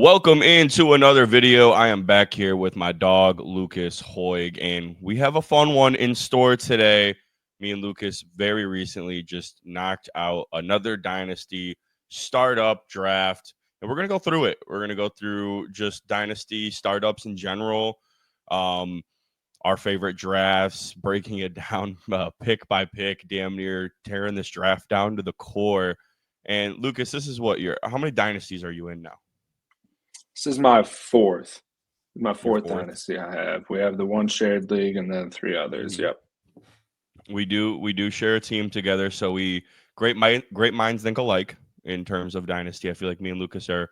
Welcome into another video. I am back here with my dog, Lucas Haug, and we have a fun one in store today. Me and Lucas very recently just knocked out another Dynasty startup draft, and we're going to go through it. We're going to go through just Dynasty startups in general, our favorite drafts, breaking it down pick by pick, damn near tearing this draft down to the core. And Lucas, this is how many dynasties are you in now? This is my Your fourth fourth? dynasty I have. We have the one shared league and then three others. Mhm. Yep. We do share a team together, so we great minds think alike in terms of dynasty. I feel like me and Lucas are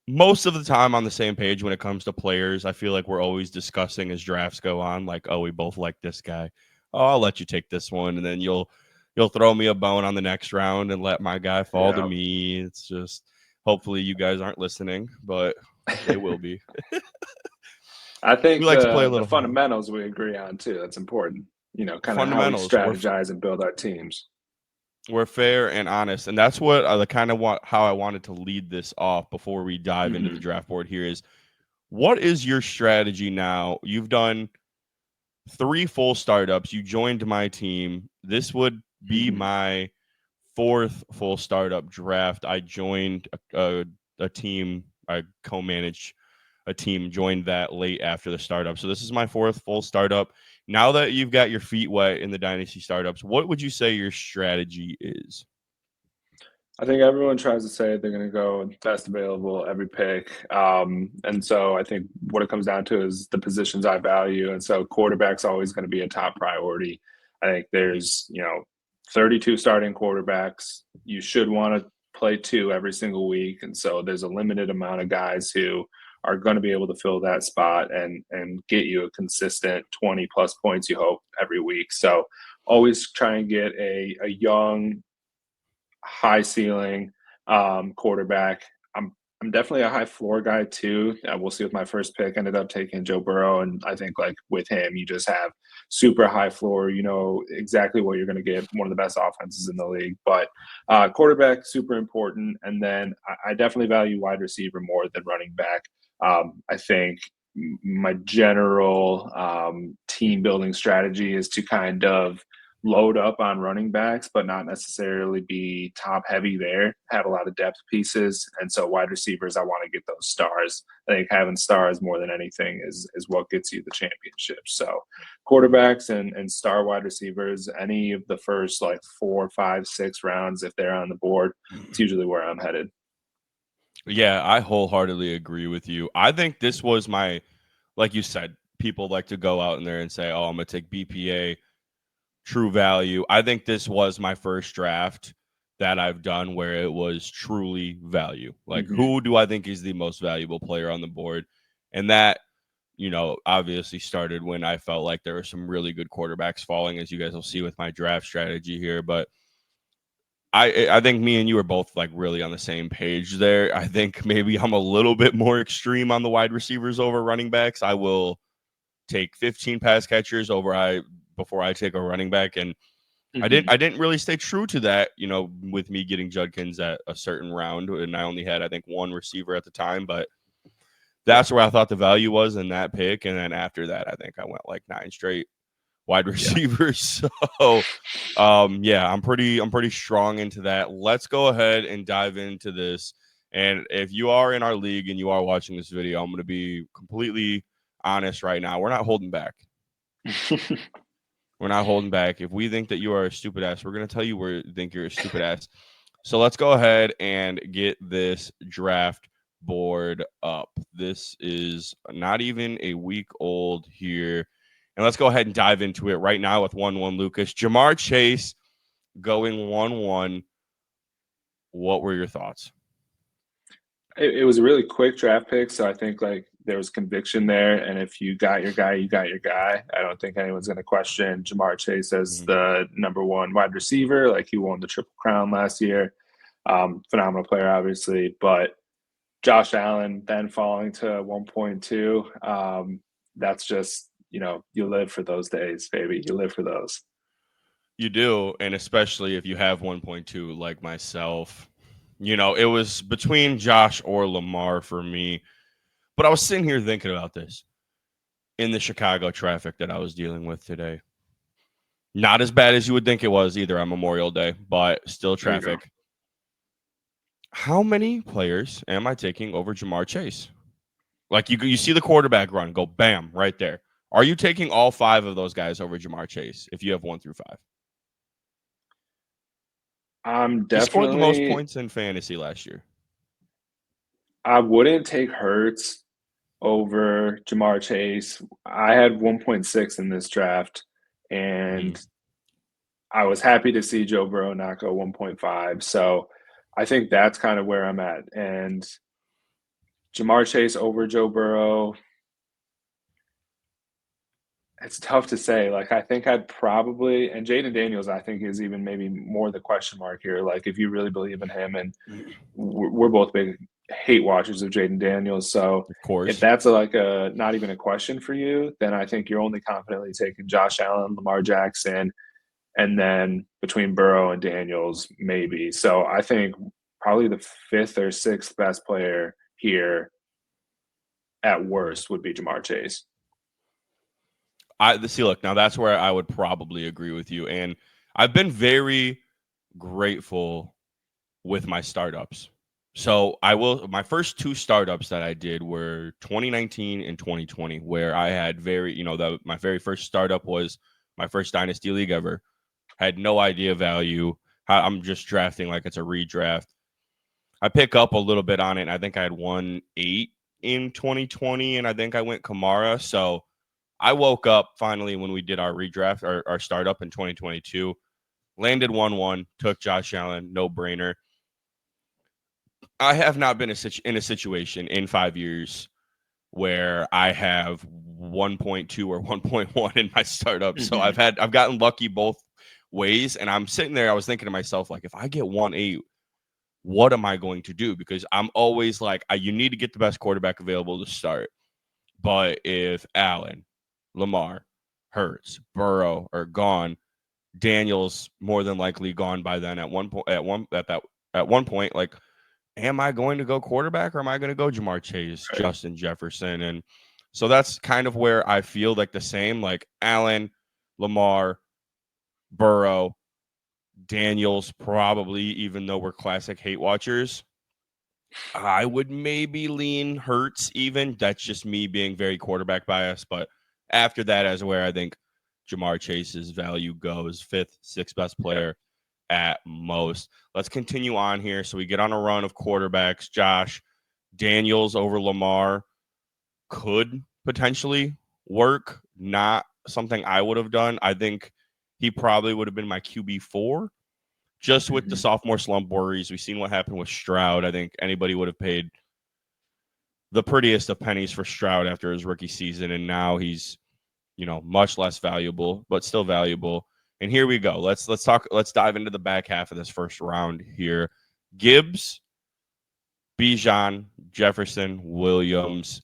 most of the time on the same page when it comes to players. I feel like we're always discussing as drafts go on, like, oh, we both like this guy. Oh, I'll let you take this one, and then you'll throw me a bone on the next round and let my guy fall to Yeah. me. It's just hopefully you guys aren't listening, but they will be. I We think like to play a the little fundamentals we agree on too. That's important. Kind of how we fundamentals. strategize and build our teams. We're fair and honest, and that's what I kind of want. How I wanted to lead this off before we dive into the Hmm. draft board here is, what is your strategy now? You've done three full startups. You joined my team. This would be Hmm. my fourth full startup draft. I joined a team. I co-managed a team. Joined that late after the startup. So this is my fourth full startup. Now that you've got your feet wet in the dynasty startups, what would you say your strategy is? I think everyone tries to say they're going to go best available every pick. And so I think what it comes down to is the positions I value. And so quarterback's always going to be a top priority. I think Mhm. there's, 32 starting quarterbacks. You should want to play two every single week. And so there's a limited amount of guys who are going to be able to fill that spot and get you a consistent 20 plus points, you hope, every week. So always try and get a young, high ceiling quarterback. I'm definitely a high floor guy too. We'll see with my first pick. Ended up taking Joe Burrow, and I think like with him, you just have super high floor. You know exactly what you're going to get. One of the best offenses in the league. But quarterback super important, and then I definitely value wide receiver more than running back. I think my general team building strategy is to kind of load up on running backs, but not necessarily be top heavy there. Have a lot of depth pieces, and so wide receivers, I want to get those stars. I think having stars more than anything is what gets you the championship. So, quarterbacks and star wide receivers, any of the first like 4, 5, 6 rounds, if they're on the board, it's usually where I'm headed. Yeah, I wholeheartedly agree with you. I think this was like you said, people like to go out in there and say, oh, I'm going to take BPA, true value. I think this was my first draft that I've done where it was truly value. Like, Hmm. who do I think is the most valuable player on the board? And that, obviously started when I felt like there were some really good quarterbacks falling, as you guys will see with my draft strategy here. But I think me and you are both like really on the same page there. I think maybe I'm a little bit more extreme on the wide receivers over running backs. I will take 15 pass catchers before I take a running back, and I didn't Hmm. I didn't really stay true to that, with me getting Judkins at a certain round, and I only had I think one receiver at the time, but Yeah. that's where I thought the value was in that pick, and then after that I think I went like 9 straight wide Yeah. receivers. So yeah, I'm pretty strong into that. Let's go ahead and dive into this. And if you are in our league and you are watching this video, I'm going to be completely honest right now. We're not holding back. We're not holding back. If we think that you are a stupid ass, we're going to tell you we think you're a stupid ass. So let's go ahead and get this draft board up. This is not even a week old here. And let's go ahead and dive into it right now with 1-1 Lucas. Jamar Chase going 1-1. What were your thoughts? It was a really quick draft pick, so I think like there was conviction there. And if you got your guy, you got your guy. I don't think anyone's going to question Jamar Chase as Mhm. the number one wide receiver. Like he won the Triple Crown last year. Phenomenal player, obviously. But Josh Allen then falling to 1.2. That's just, you live for those days, baby. You live for those. You do, and especially if you have 1.2 like myself. It was between Josh or Lamar for me. But I was sitting here thinking about this in the Chicago traffic that I was dealing with today. Not as bad as you would think it was either on Memorial Day, but still There you go. traffic. How many players am I taking over Jamar Chase? Like you see the quarterback run, go bam, right there. Are you taking all 5 of those guys over Jamar Chase if you have 1 through 5? I'm He scored the most definitely. points in fantasy last year. I wouldn't take Hurts over Jamar Chase. I had 1.6 in this draft, Mm-hmm. and I was happy to see Joe Burrow not go 1.5. So I think that's kind of where I'm at. And Jamar Chase over Joe Burrow, it's tough to say. Like, I think I'd probably, and Jaden Daniels, I think, is even maybe more the question mark here. Like, if you really believe in him, and we're both big hate watchers of Jaden Daniels. So Of if course. that's like a not even a question for you, then I think you're only confidently taking Josh Allen, Lamar Jackson, and then between Burrow and Daniels, maybe. So I think probably the 5th or 6th best player here at worst would be Jamar Chase. Look, now that's where I would probably agree with you. And I've been very grateful with my startups. So my first 2 startups that I did were 2019 and 2020, where I had my very first startup was my first Dynasty league ever. Had no idea value. I'm just drafting like it's a redraft. I pick up a little bit on it. And I think I had 1-8 in 2020, and I think I went Kamara. So I woke up finally when we did our redraft, our startup in 2022, landed 1-1, took Josh Allen, no brainer. I have not been in a situation in 5 years where I have 1.2 or 1.1 in my startup. So Mm-hmm. I've gotten lucky both ways, and I'm sitting there. I was thinking to myself, like, if I get 1-8, what am I going to do? Because I'm always like, you need to get the best quarterback available to start. But if Allen, Lamar, Hurts, Burrow are gone, Daniels more than likely gone by then. At one point, like, am I going to go quarterback or am I going to go Jamar Chase, Right. Justin Jefferson? And so that's kind of where I feel like the same, like Allen, Lamar, Burrow, Daniels, probably, even though we're classic hate watchers. I would maybe lean Hurts even. That's just me being very quarterback biased. But after that, as where I think Jamar Chase's value goes, 5th, 6th best player at most. Let's continue on here. So we get on a run of quarterbacks. Josh, Daniels over Lamar could potentially work. Not something I would have done. I think he probably would have been my QB4 just with the Mm-hmm. sophomore slump worries. We've seen what happened with Stroud. I think anybody would have paid the prettiest of pennies for Stroud after his rookie season, and now he's, much less valuable, but still valuable. And here we go. Let's dive into the back half of this first round here. Gibbs, Bijan, Jefferson, Williams.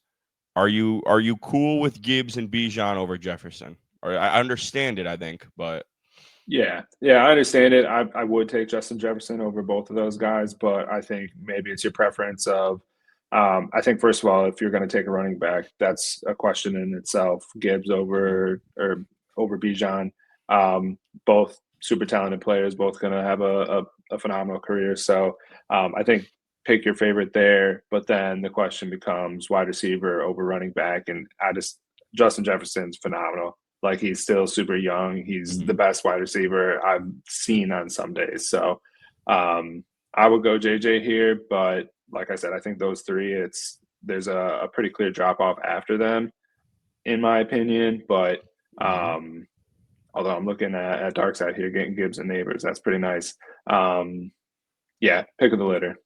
Are you cool with Gibbs and Bijan over Jefferson? Or I understand it, I think, but Yeah, I understand it. I would take Justin Jefferson over both of those guys, but I think maybe it's your preference of. I think first of all, if you're going to take a running back, that's a question in itself. Gibbs over Bijan, both super talented players, both going to have a phenomenal career. So I think pick your favorite there. But then the question becomes wide receiver over running back, and Justin Jefferson's phenomenal. Like he's still super young. He's the best wide receiver I've seen on some days. So I would go JJ here, but like I said, I think those 3, there's a pretty clear drop off after them, in my opinion. But although I'm looking at Dark Side here, getting Gibbs and Neighbors, that's pretty nice. Yeah, pick of the litter.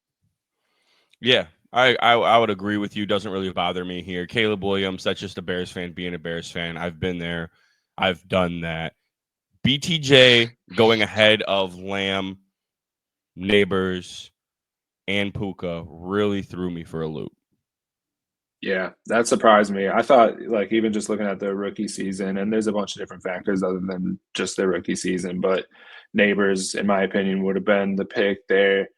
yeah, I would agree with you. Doesn't really bother me here. Caleb Williams, that's just a Bears fan being a Bears fan. I've been there. I've done that. BTJ going ahead of Lamb, Neighbors, and Puka really threw me for a loop. Yeah, that surprised me. I thought, like, even just looking at their rookie season, and there's a bunch of different factors other than just their rookie season, but Neighbors, in my opinion, would have been the pick there.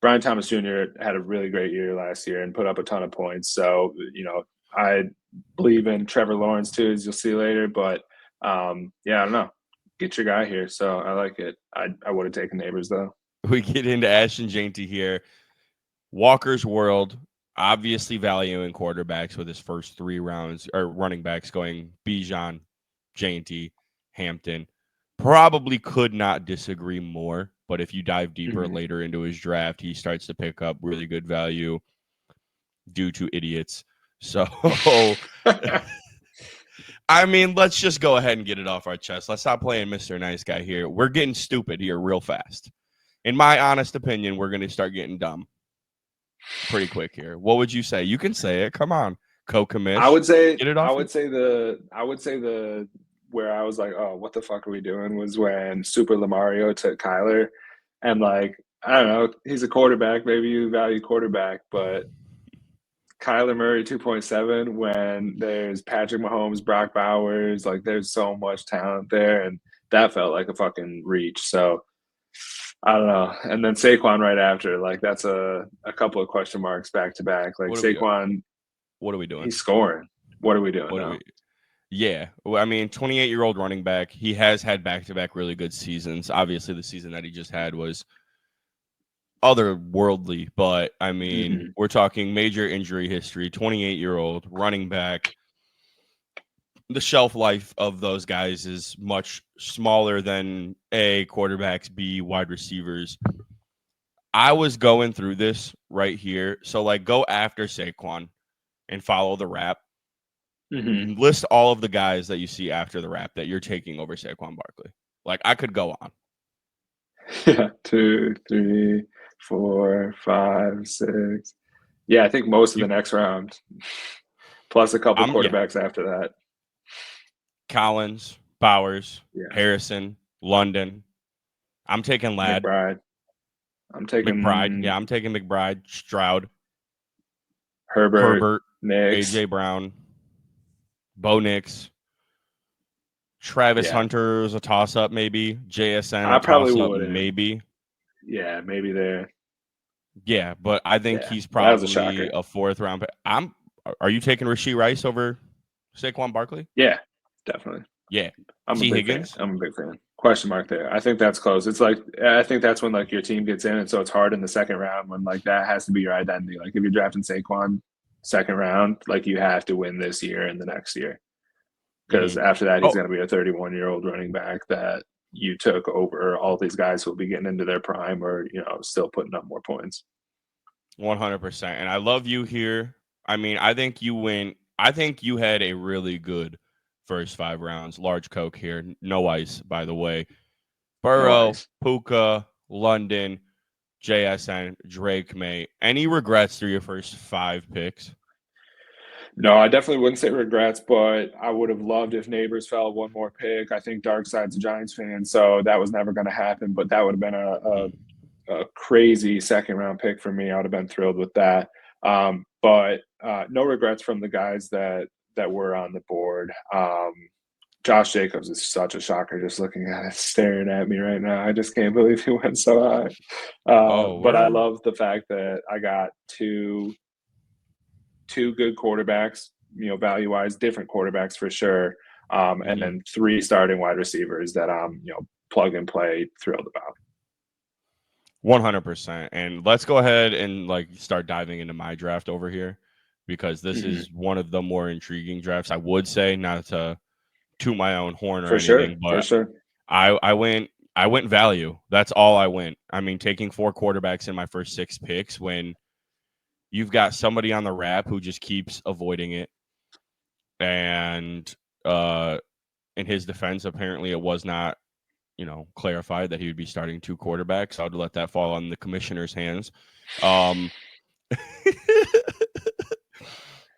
Brian Thomas Jr. had a really great year last year and put up a ton of points. So, I believe in Trevor Lawrence too, as you'll see later. But yeah, I don't know. Get your guy here. So I like it. I would have taken Neighbors though. We get into Ashton Jainty here. Walker's World, obviously valuing quarterbacks with his first 3 rounds, or running backs going Bijan, Jainty, Hampton. Probably could not disagree more. But if you dive deeper later into his draft, he starts to pick up really good value due to idiots. So, I mean, let's just go ahead and get it off our chest. Let's stop playing Mr. Nice Guy here. We're getting stupid here real fast. In my honest opinion, we're going to start getting dumb pretty quick here. What would you say? You can say it. Come on, co-commish. I would say get it off. I would say the where I was like, oh, what the fuck are we doing? Was when Super Lamario took Kyler, and like, I don't know, he's a quarterback. Maybe you value quarterback, but Kyler Murray 2.7 when there's Patrick Mahomes, Brock Bowers, like there's so much talent there, and that felt like a fucking reach. So I don't know. And then Saquon right after, like that's a couple of question marks back to back. Like Saquon, what are we doing? He's scoring. What are we doing now? Yeah. Well, I mean, 28-year-old running back. He has had back-to-back really good seasons. Obviously, the season that he just had was otherworldly, but I mean, we're talking major injury history, 28-year-old running back. The shelf life of those guys is much smaller than A, quarterbacks, B, wide receivers. I was going through this right here. So, like, go after Saquon and follow the rap. List all of the guys that you see after the rap that you're taking over Saquon Barkley. Like, I could go on. Yeah, 2, 3, 4, 5, 6. Yeah, I think most of the next round, plus a couple quarterbacks after that. Collins, Bowers, Harrison, London. I'm taking Ladd. McBride. I'm taking McBride. Yeah, I'm taking McBride, Stroud, Herbert, Nix. AJ Brown, Bo Nix. Travis Hunter is a toss-up, maybe. JSN, I probably toss-up, wouldn't. maybe. Yeah, maybe there. Yeah, but I think he's probably a 4th-round pick. Are you taking Rashee Rice over Saquon Barkley? Yeah, definitely. Yeah. I'm a big fan. I'm a big fan. Question mark there. I think that's close. It's like, I think that's when like your team gets in, and so it's hard in the 2nd round when like that has to be your identity. Like if you're drafting Saquon 2nd round, like you have to win this year and the next year. Because after that, he's going to be a 31-year-old running back that you took over all these guys who will be getting into their prime or, still putting up more points. 100%. And I love you here. I mean, I think you had a really good first 5 rounds. Large Coke here. No ice, by the way. Burrow, Puka, London, JSN, Drake May. Any regrets through your first 5 picks? No, I definitely wouldn't say regrets, but I would have loved if Neighbors fell 1 more pick. I think Darkside's a Giants fan, so that was never going to happen, but that would have been a crazy 2nd-round pick for me. I would have been thrilled with that. But no regrets from the guys that were on the board. Josh Jacobs is such a shocker just looking at it, staring at me right now. I just can't believe he went so high. But I love the fact that I got two good quarterbacks, value-wise, different quarterbacks for sure, and then 3 starting wide receivers that I'm, plug and play thrilled about. 100%. And let's go ahead and start diving into my draft over here, because this is one of the more intriguing drafts. I would say, not to toot my own horn or anything, but for sure. I went value. That's all I went. I mean, taking 4 quarterbacks in my first 6 picks when you've got somebody on the rap who just keeps avoiding it. And in his defense, apparently it was not, clarified that he would be starting 2 quarterbacks. I would let that fall on the commissioner's hands.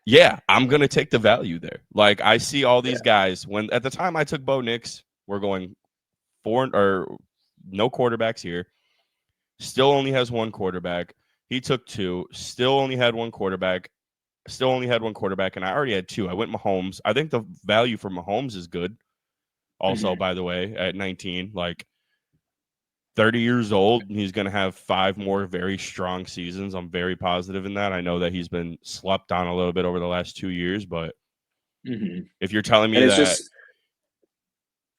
Yeah, I'm going to take the value there. Like, I see all these guys. When at the time I took Bo Nix, we're going 4 or no quarterbacks here. Still only has 1 quarterback. He took 2, still only had 1 quarterback, and I already had 2. I went Mahomes. I think the value for Mahomes is good. Also, by the way, at 19, 30 years old. He's going to have 5 more very strong seasons. I'm very positive in that. I know that he's been slept on a little bit over the last 2 years, but if you're telling me And it's that just,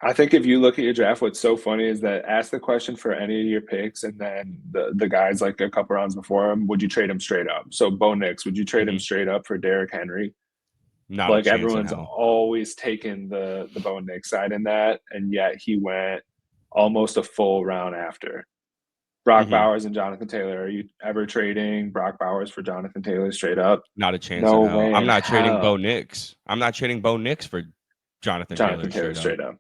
I think if you look at your draft, what's so funny is that ask the question for any of your picks, and then the guys like a couple rounds before him, would you trade him straight up? So Bo Nix, would you trade him straight up for Derrick Henry? not a Like chance in everyone's hell. always taken the Bo Nix side in that, and yet he went almost a full round after. Brock Bowers and Jonathan Taylor. Are you ever trading Brock Bowers for Jonathan Taylor straight up? Not a chance in No hell. way I'm in not trading Bo hell. Nix. I'm not trading Bo Nix for Jonathan Taylor Jonathan Taylor straight up. straight up.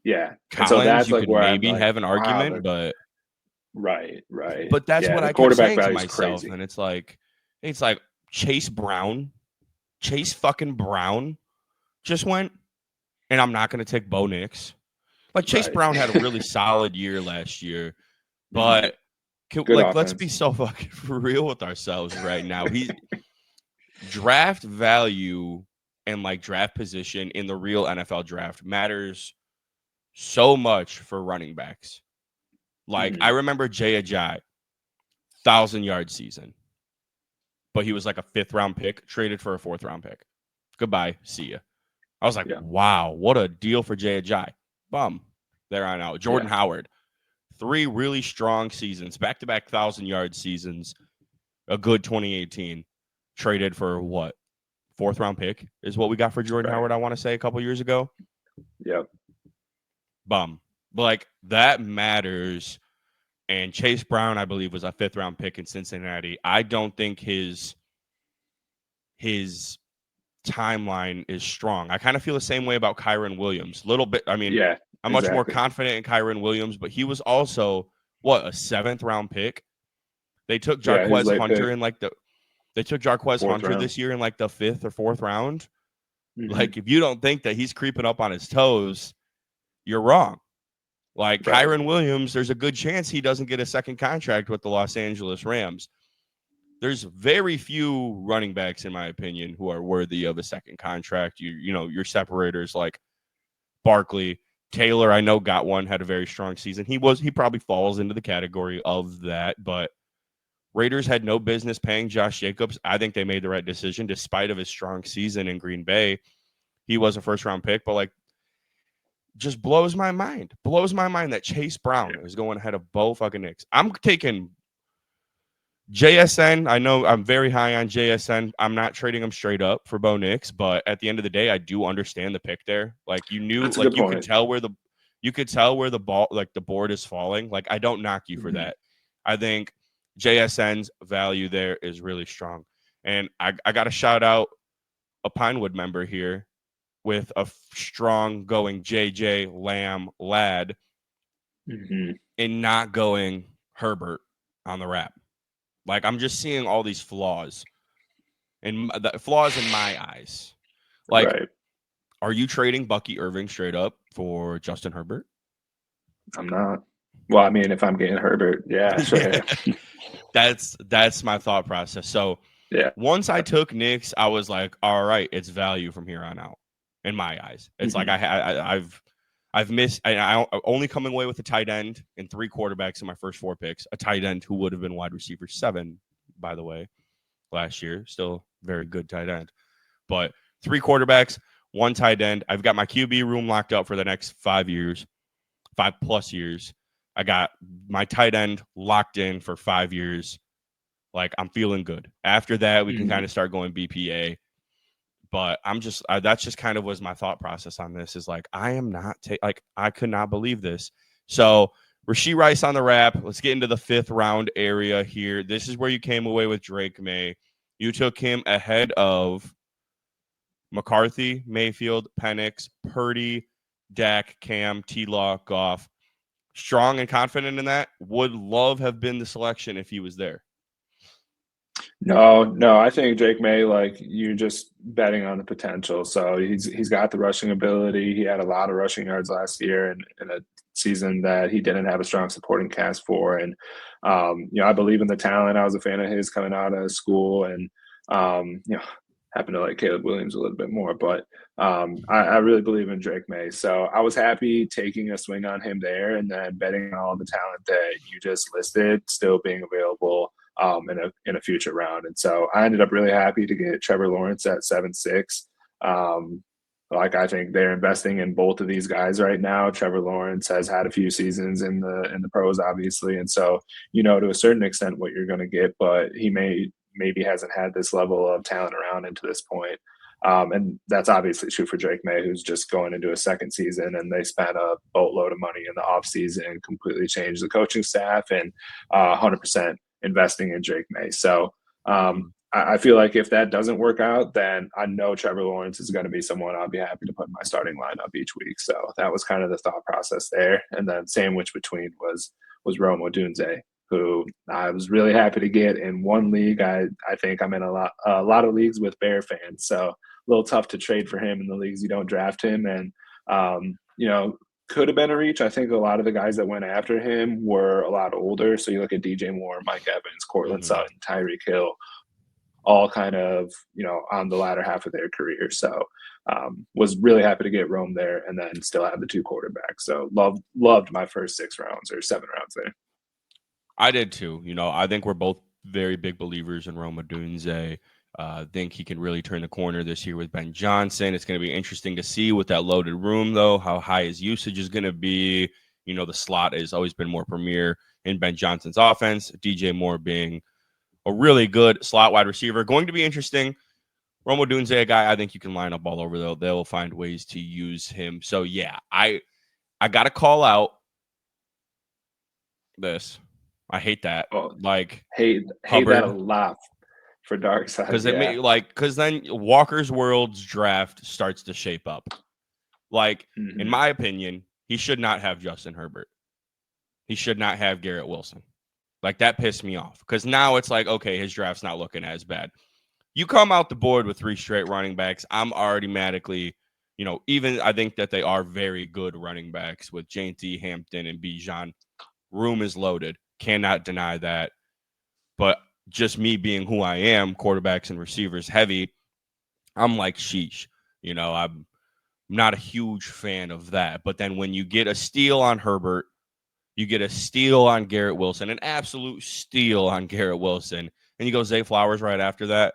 Yeah. And so Collins, that's you like could where I'm maybe like, have an wow, argument, but right. that's Yeah, what the I kept quarterback saying to value is myself. crazy. And it's like Chase fucking Brown just went, and I'm not going to take Bo Nix. Like Chase Right. Brown had a really solid year last year, but Good let's be offense. so fucking real with ourselves right now. He's draft value and like draft position in the real NFL draft matters so much for running backs. Like I remember Jay Ajayi, 1,000-yard season, but he was like a 5th-round pick, traded for a 4th-round pick. Goodbye, see ya. I was like, wow, what a deal for Jay Ajayi. Bum, there on out. Jordan Howard, 3 really strong seasons, back-to-back 1,000-yard seasons, a good 2018, traded for what? 4th-round pick is what we got for Jordan Howard, I want to say, a couple years ago. Yep. Bum. Like, that matters. And Chase Brown, I believe, was a 5th-round pick in Cincinnati. I don't think his timeline is strong. I kind of feel the same way about Kyron Williams. Little bit. I mean, I'm much more confident in Kyron Williams, but he was also a 7th-round pick. They took Jarquez Hunter in like they took Jarquez Hunter round this year in like the 5th or 4th round. Like, if you don't think that he's creeping up on his toes, you're wrong. Like Kyron Williams, there's a good chance he doesn't get a second contract with the Los Angeles Rams. There's very few running backs, in my opinion, who are worthy of a second contract. You know, your separators like Barkley, Taylor, I know got one, had a very strong season. He probably falls into the category of that, but Raiders had no business paying Josh Jacobs. I think they made the right decision despite of his strong season in Green Bay. He was a 1st-round pick, but like, just blows my mind. Blows my mind that Chase Brown is going ahead of Bo fucking Nix. I'm taking JSN. I know I'm very high on JSN. I'm not trading him straight up for Bo Nix, but at the end of the day, I do understand the pick there. Like you knew, like you could tell where the ball, like the board is falling. Like I don't knock you for that. I think JSN's value there is really strong. And I got to shout out a Pinewood member here with a strong going JJ Lamb lad and not going Herbert on the wrap. Like I'm just seeing all these flaws and the flaws in my eyes. Like, are you trading Bucky Irving straight up for Justin Herbert? I'm not. Well, I mean, if I'm getting Herbert, sure. That's my thought process. So once I took Knicks, I was like, all right, it's value from here on out. In my eyes, it's like I've missed. I only coming away with a tight end and 3 quarterbacks in my first 4 picks. A tight end who would have been wide receiver 7, by the way, last year. Still very good tight end, but 3 quarterbacks, 1 tight end. I've got my QB room locked up for the next 5 years, 5+ years. I got my tight end locked in for 5 years. Like I'm feeling good. After that, we can kind of start going BPA. But I'm just that's just kind of was my thought process on this is like I am not like I could not believe this. So Rashee Rice on the wrap. Let's get into the 5th round area here. This is where you came away with Drake May. You took him ahead of McCarthy, Mayfield, Penix, Purdy, Dak, Cam, T-Law, Goff. Strong and confident in that. Would Love have been the selection if he was there? No. I think Drake May, like you're just betting on the potential. So he's got the rushing ability. He had a lot of rushing yards last year in a season that he didn't have a strong supporting cast for. And I believe in the talent. I was a fan of his coming out of school, and happen to like Caleb Williams a little bit more, but I really believe in Drake May. So I was happy taking a swing on him there, and then betting on all the talent that you just listed still being available in a future round. And so I ended up really happy to get Trevor Lawrence at 7-6. Like I think they're investing in both of these guys right now. Trevor Lawrence has had a few seasons in the pros, obviously, and so to a certain extent what you're going to get, but he maybe hasn't had this level of talent around into this point. And that's obviously true for Drake May, who's just going into a second season, and they spent a boatload of money in the offseason, completely changed the coaching staff, and 100% investing in Drake May. So I feel like if that doesn't work out, then I know Trevor Lawrence is going to be someone I'll be happy to put in my starting lineup each week. So that was kind of the thought process there. And then sandwich between was Rome Odunze, who I was really happy to get in one league. I think I'm in a lot of leagues with Bear fans, so a little tough to trade for him in the leagues you don't draft him. And could have been a reach. I think a lot of the guys that went after him were a lot older. So you look at DJ Moore, Mike Evans, Cortland Sutton, Tyreek Hill, all kind of on the latter half of their career. So was really happy to get Rome there, and then still have the two quarterbacks. So loved my first 6 rounds or 7 rounds there. I did too. I think we're both very big believers in Rome Odunze. Think he can really turn the corner this year with Ben Johnson. It's going to be interesting to see with that loaded room, though, how high his usage is going to be. The slot has always been more premier in Ben Johnson's offense. DJ Moore being a really good slot wide receiver. Going to be interesting. Rome Odunze, a guy I think you can line up all over, though. They'll find ways to use him. So, yeah, I got to call out this. I hate that. Hate that a lot for Dark Side. Because then Walker's World's draft starts to shape up. In my opinion, he should not have Justin Herbert. He should not have Garrett Wilson. That pissed me off, because now it's okay, his draft's not looking as bad. You come out the board with 3 straight running backs, I'm automatically, even I think that they are very good running backs with J.T. Hampton and Bijan. Room is loaded. Cannot deny that. But just me being who I am, quarterbacks and receivers heavy, I'm like, sheesh. I'm not a huge fan of that. But then when you get a steal on Herbert, you get a steal on Garrett Wilson, an absolute steal on Garrett Wilson, and you go Zay Flowers right after that,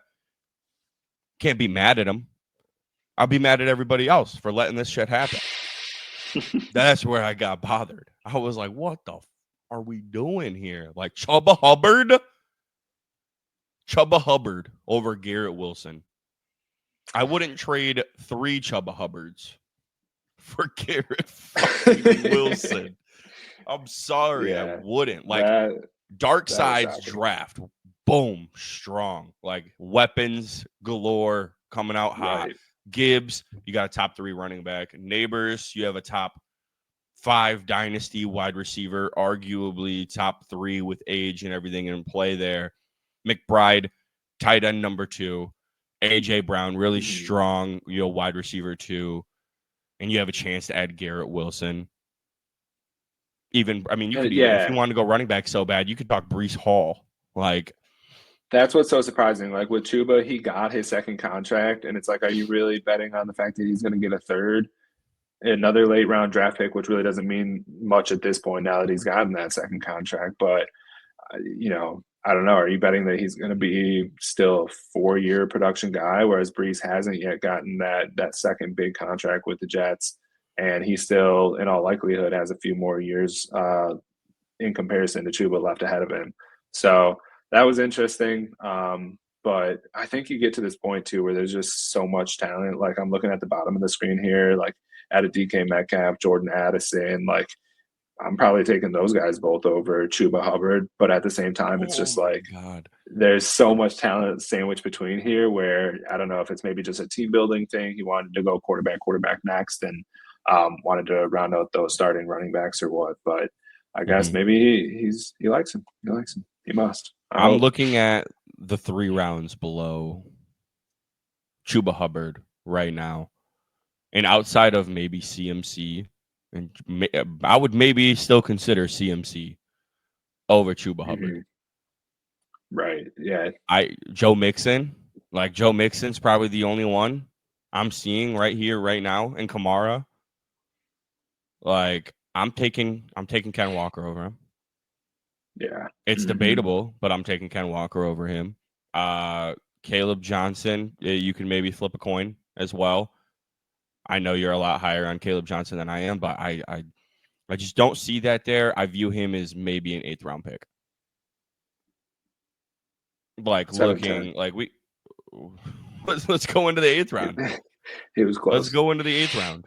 can't be mad at him. I'll be mad at everybody else for letting this shit happen. That's where I got bothered. I was like, what the are we doing here? Chuba Hubbard over Garrett Wilson. I wouldn't trade 3 Chuba Hubbards for Garrett Wilson. I'm sorry, I wouldn't. Dark Side's draft, boom, strong. Weapons galore coming out hot. Right. Gibbs, you got a top 3 running back. Neighbors, you have a top 5 dynasty wide receiver, arguably top 3 with age and everything in play there. McBride, tight end number 2. A.J. Brown, really strong, wide receiver 2. And you have a chance to add Garrett Wilson. You could if you want to go running back so bad, you could talk Breece Hall. That's what's so surprising. With Chuba, he got his second contract, and it's are you really betting on the fact that he's going to get a third, another late round draft pick, which really doesn't mean much at this point now that he's gotten that second contract? But I don't know. Are you betting that he's going to be still a 4-year production guy, whereas Breece hasn't yet gotten that second big contract with the Jets? And he still, in all likelihood, has a few more years in comparison to Chuba left ahead of him. So that was interesting. But I think you get to this point, too, where there's just so much talent. I'm looking at the bottom of the screen here, at a DK Metcalf, Jordan Addison. I'm probably taking those guys both over Chuba Hubbard. But at the same time, it's just there's so much talent sandwiched between here where I don't know if it's maybe just a team building thing. He wanted to go quarterback next, and wanted to round out those starting running backs or what, but I guess maybe he likes him. He likes him. He must. I'm looking at the 3 rounds below Chuba Hubbard right now, and outside of maybe CMC, and I would maybe still consider CMC over Chuba Hubbard. Right. Yeah. Joe Mixon, Like Joe Mixon's probably the only one I'm seeing right here, right now, and Kamara. Like I'm taking Ken Walker over him. Yeah. It's Hmm. debatable, but I'm taking Ken Walker over him. Caleb Johnson, you can maybe flip a coin as well. I know you're a lot higher on Caleb Johnson than I am, but I just don't see that there. I view him as maybe an 8th round pick. Like 7-10. looking like we let's go into the 8th round. He was Let's close. go into the 8th round.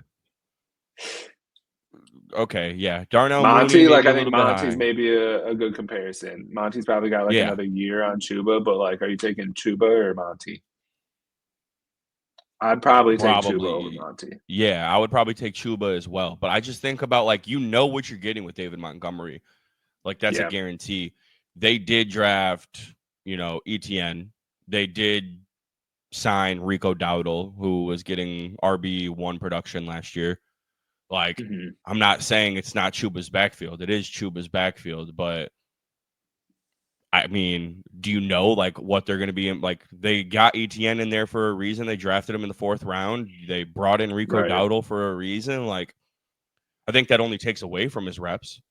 Okay, yeah. Darnell Mooney Monty, like maybe a I think little bit Monty's high. maybe a good comparison. Monty's probably got like Yeah, another year on Chuba, but like, are you taking Chuba or Monty? I'd probably take Chuba over probably. Monty. Yeah, I would probably take Chuba as well. But I just think about like what you're getting with David Montgomery. Like that's a Yeah. guarantee. They did draft, ETN. They did sign Rico Dowdle, who was getting RB1 production last year. Like, Hmm. I'm not saying it's not Chuba's backfield. It is Chuba's backfield, but I mean, do you know like what they're going to be in? Like, they got ETN in there for a reason. They drafted him in the 4th round. They brought in Rico Right. Dowdle for a reason. Like, I think that only takes away from his reps.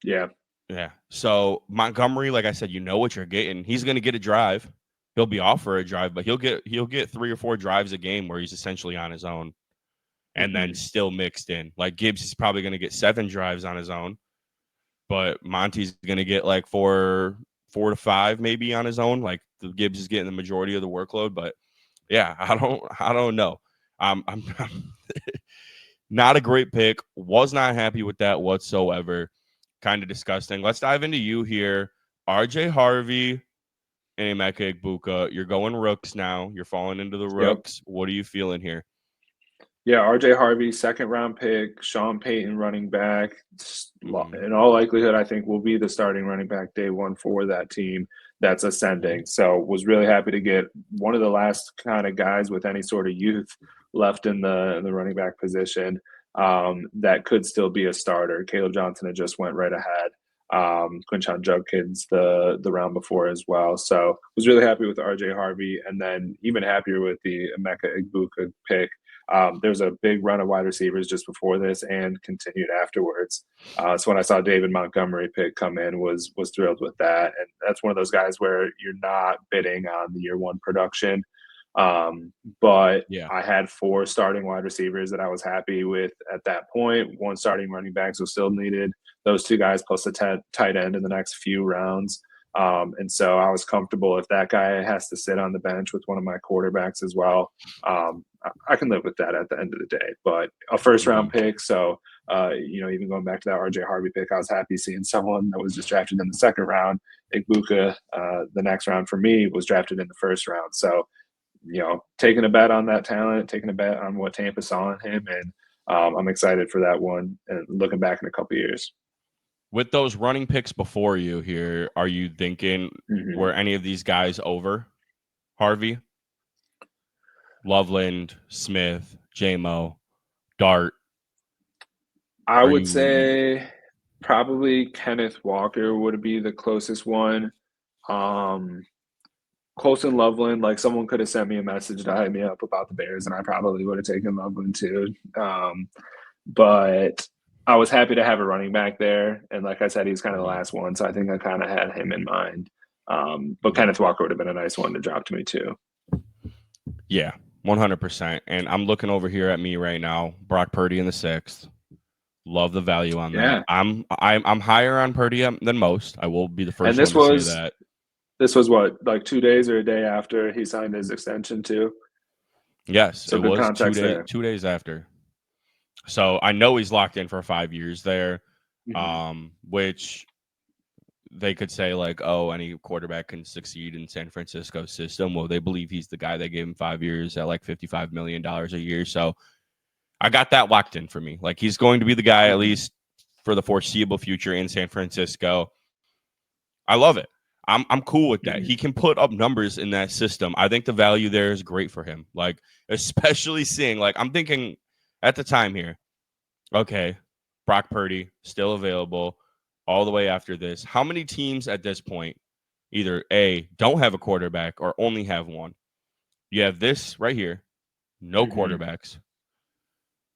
Yeah. Yeah. So Montgomery, like I said, you know what you're getting. He's going to get a drive. He'll be off for a drive, but he'll get 3 or 4 drives a game where he's essentially on his own, and then Hmm. still mixed in. Like Gibbs is probably going to get 7 drives on his own, but Monty's going to get like 4 to 5 maybe on his own. Like the Gibbs is getting the majority of the workload, but yeah, I don't know. I'm not a great pick. Was not happy with that whatsoever. Kind of disgusting. Let's dive into you here. RJ Harvey and Emeka Egbuka. You're going rooks now. You're falling into the Yep. rooks. What are you feeling here? Yeah, RJ Harvey, 2nd round pick, Sean Payton running back. Mm-hmm. In all likelihood, I think will be the starting running back day one for that team that's Mm-hmm. ascending. So was really happy to get one of the last kind of guys with any sort of youth left in the running back position that could still be a starter. Caleb Johnson had just went right ahead. Quinshon Judkins the round before as well. So was really happy with RJ Harvey, and then even happier with the Emeka Egbuka pick. There's a big run of wide receivers just before this and continued afterwards. So when I saw David Montgomery pick come in, was thrilled with that. And that's one of those guys where you're not bidding on the year one production. But Yeah. I had 4 starting wide receivers that I was happy with at that point. 1 starting running back was still needed. Those 2 guys plus a tight end in the next few rounds. And so I was comfortable if that guy has to sit on the bench with one of my quarterbacks as well. I can live with that at the end of the day. But a 1st round Mm-hmm. pick, so even going back to that RJ Harvey pick, I was happy seeing someone that was just drafted in the 2nd round. Igbuka, the next round for me, was drafted in the 1st round. So taking a bet on that talent, taking a bet on what Tampa saw in him, and I'm excited for that one. And looking back in a couple years. With those running picks before you here, are you thinking Mm-hmm. were any of these guys over Harvey? Loveland, Smith, JMO, Dart. I Are would you say probably Kenneth Walker would be the closest one. Um, Colson Loveland, like someone could have sent me a message to hype me up about the Bears, and I probably would have taken Loveland too. But I was happy to have a running back there, and like I said, he's kind of the Mhm. last one, so I think I kind of had him in mind. But Mhm. Kenneth Walker would have been a nice one to drop to me too. Yeah, 100%. And I'm looking over here at me right now. Brock Purdy in the 6th. Love the value on that. Yeah, I'm higher on Purdy than most. I will be the and first one to say that. this was what, like 2 days or a day after he signed his extension too. Yes, So it good was context there. 2 days after. So I know he's locked in for 5 years there. Mhm. Which they could say like, oh, any quarterback can succeed in San Francisco's system. Well, they believe he's the guy. They gave him 5 years at like $55 million a year. So I got that locked in for me. Like he's going to be the guy at Mhm. least for the foreseeable future in San Francisco. I love it. I'm cool with that. He Mhm. can put up numbers in that system. I think the value there is great for him. Like especially seeing like I'm thinking at the time here. Okay, Brock Purdy still available all the way after this. How many teams at this point either A, don't have a quarterback or only have one. You have this right here, no quarterbacks.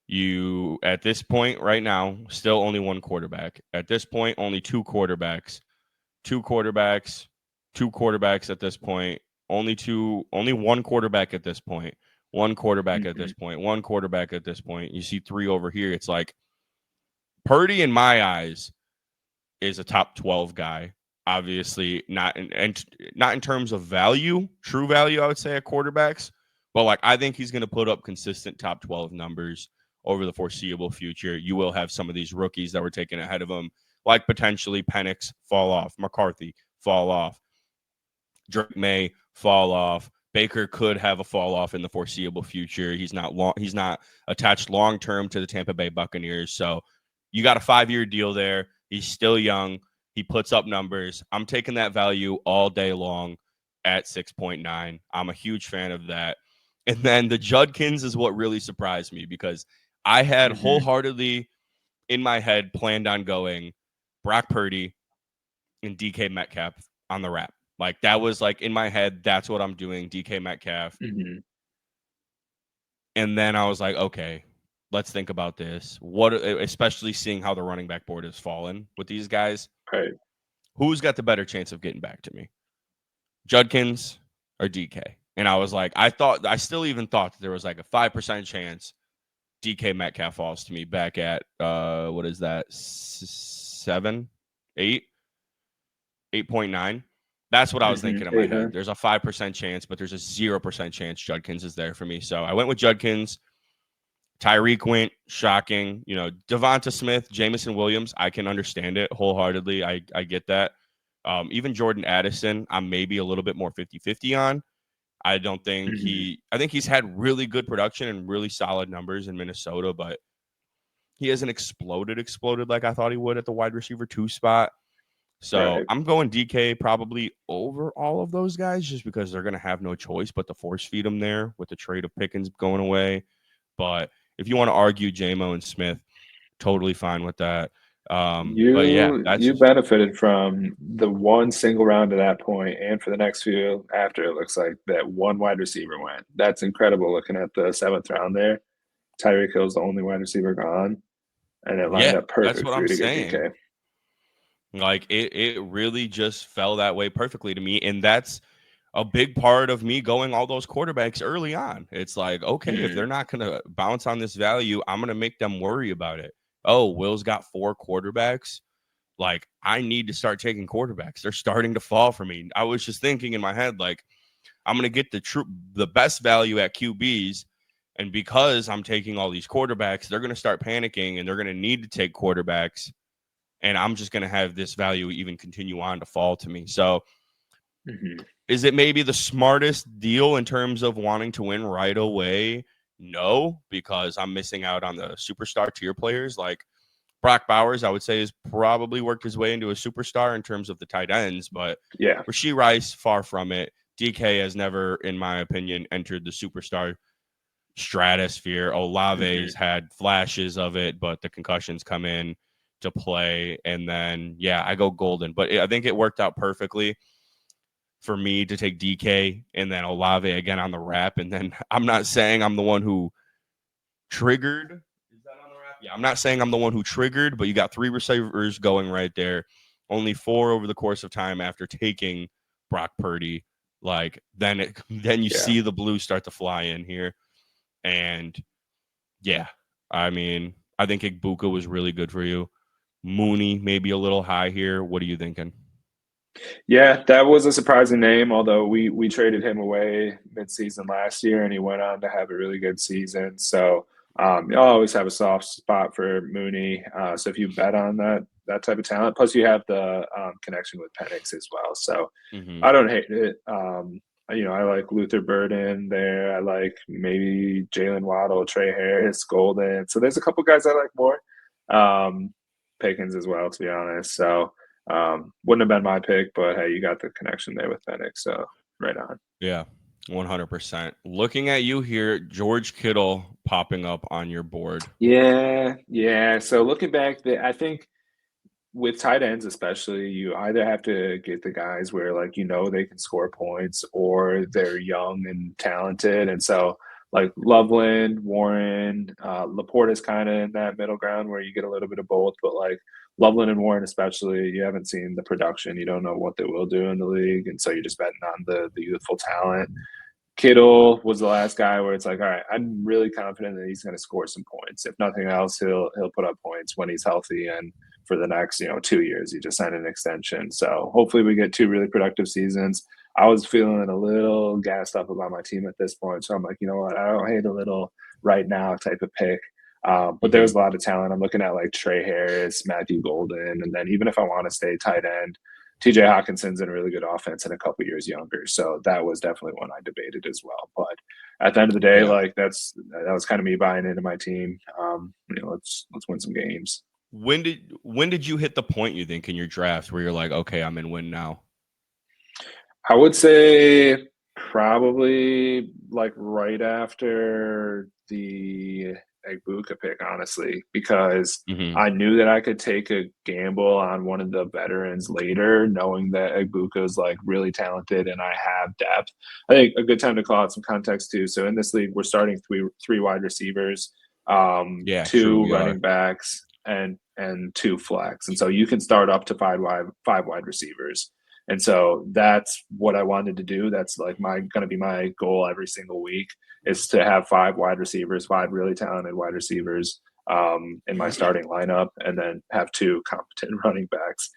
You, at this point right now, still only one quarterback. At this point, only two quarterbacks. Two quarterbacks, two quarterbacks at this point. Only one quarterback at this point. One quarterback at this point. One quarterback at this point. You see three over here. It's like Purdy, in my eyes, is a top 12 guy. Obviously, not in terms of value, true value, I would say, at quarterbacks. But like, I think he's going to put up consistent top 12 numbers over the foreseeable future. You will have some of these rookies that were taken ahead of him, like potentially Penix fall off, McCarthy fall off, Drake May fall off. Baker could have a fall off in the foreseeable future. He's not attached long term to the Tampa Bay Buccaneers. So you got a 5-year deal there. He's still young. He puts up numbers. I'm taking that value all day long at 6.9. I'm a huge fan of that. And then the Judkins is what really surprised me, because I had wholeheartedly in my head planned on going Brock Purdy and DK Metcalf on the wrap. Like, that was like in my head, that's what I'm doing, DK Metcalf. And then I was like, okay, let's think about this. What, especially seeing how the running back board has fallen with these guys. Right. Who's got the better chance of getting back to me? Judkins or DK? And I was like, I still even thought that there was like a 5% chance DK Metcalf falls to me back at what is that? 8.9. That's what I was thinking in my head. There's a 5% chance, but there's a 0% chance Judkins is there for me. So I went with Judkins. Tyreek went, shocking. You know, Devonta Smith, Jamison Williams, I can understand it wholeheartedly. I get that. Even Jordan Addison, I'm maybe a little bit more 50-50 on. I don't think I think he's had really good production and really solid numbers in Minnesota, but he hasn't exploded like I thought he would at the wide receiver 2 spot. So I'm going DK probably over all of those guys, just because they're going to have no choice but to force feed him there with the trade of Pickens going away. But if you want to argue JMO and Smith, totally fine with that. But yeah, you benefited from the one single round at that point, and for the next few after, it looks like that one wide receiver went. That's incredible. Looking at the 7th round there, Tyreek Hill's the only wide receiver gone, and it lined up perfect that's what for I'm you to saying. get DK. Like, it really just fell that way perfectly to me, and that's a big part of me going all those quarterbacks early on. It's like, okay, if they're not going to bounce on this value, I'm going to make them worry about it. Oh, Will's got 4 quarterbacks. Like, I need to start taking quarterbacks. They're starting to fall for me. I was just thinking in my head, like, I'm going to get the best value at QBs. And because I'm taking all these quarterbacks, they're going to start panicking and they're going to need to take quarterbacks. And I'm just going to have this value even continue on to fall to me. So is it maybe the smartest deal in terms of wanting to win right away? No, because I'm missing out on the superstar tier players. Like Brock Bowers, I would say, has probably worked his way into a superstar in terms of the tight ends. But Rashee Rice, far from it. DK has never, in my opinion, entered the superstar stratosphere. Olave's had flashes of it, but the concussions come in to play. And then, I go Golden. But I think it worked out perfectly for me to take DK and then Olave again on the wrap. And then I'm not saying I'm the one who triggered. Is that on the wrap? Yeah, I'm not saying I'm the one who triggered, but you got 3 receivers going right there. Only 4 over the course of time after taking Brock Purdy. Like, then you see the blue start to fly in here. And I mean, I think Igbuka was really good for you. Mooney maybe a little high here. What are you thinking? Yeah, that was a surprising name, although we traded him away midseason last year, and he went on to have a really good season. So you'll always have a soft spot for Mooney. So if you bet on that type of talent, plus you have the connection with Penix as well. So I don't hate it. I like Luther Burden there. I like maybe Jalen Waddle, Trey Harris, Golden. So there's a couple guys I like more. Pickens as well, to be honest. So wouldn't have been my pick, but hey, you got the connection there with Penix, so right on. Yeah, 100%. Looking at you here, George Kittle popping up on your board. Yeah. So looking back, I think with tight ends especially, you either have to get the guys where like they can score points or they're young and talented. And so like Loveland, Warren, Laporte is kind of in that middle ground where you get a little bit of both, but like Loveland and Warren especially, you haven't seen the production. You don't know what they will do in the league. And so you're just betting on the youthful talent. Kittle was the last guy where it's like, all right, I'm really confident that he's going to score some points. If nothing else, he'll put up points when he's healthy and for the next 2 years. He just signed an extension, so hopefully we get 2 really productive seasons. I was feeling a little gassed up about my team at this point, so I'm like, you know what, I don't hate a little right now type of pick. But Mhm. there's a lot of talent. I'm looking at like Trey Harris, Matthew Golden, and then even if I want to stay tight end, TJ Hawkinson's in a really good offense and a couple years younger. So that was definitely one I debated as well. But at the end of the day, Yeah. like that was kind of me buying into my team. Let's win some games. When did you hit the point, you think, in your draft where you're like, okay, I'm in win now? I would say probably like right after the Egbuka pick, honestly, because Hmm. I knew that I could take a gamble on one of the veterans later, knowing that Egbuka is like really talented and I have depth. I think a good time to call out some context too. So in this league, we're starting three wide receivers, Yeah, true. two We are. running backs, and two flex, and so you can start up to five wide receivers. And so that's what I wanted to do. That's like going to be my goal every single week is to have five wide receivers, five really talented wide receivers in my starting lineup, and then have two competent running backs.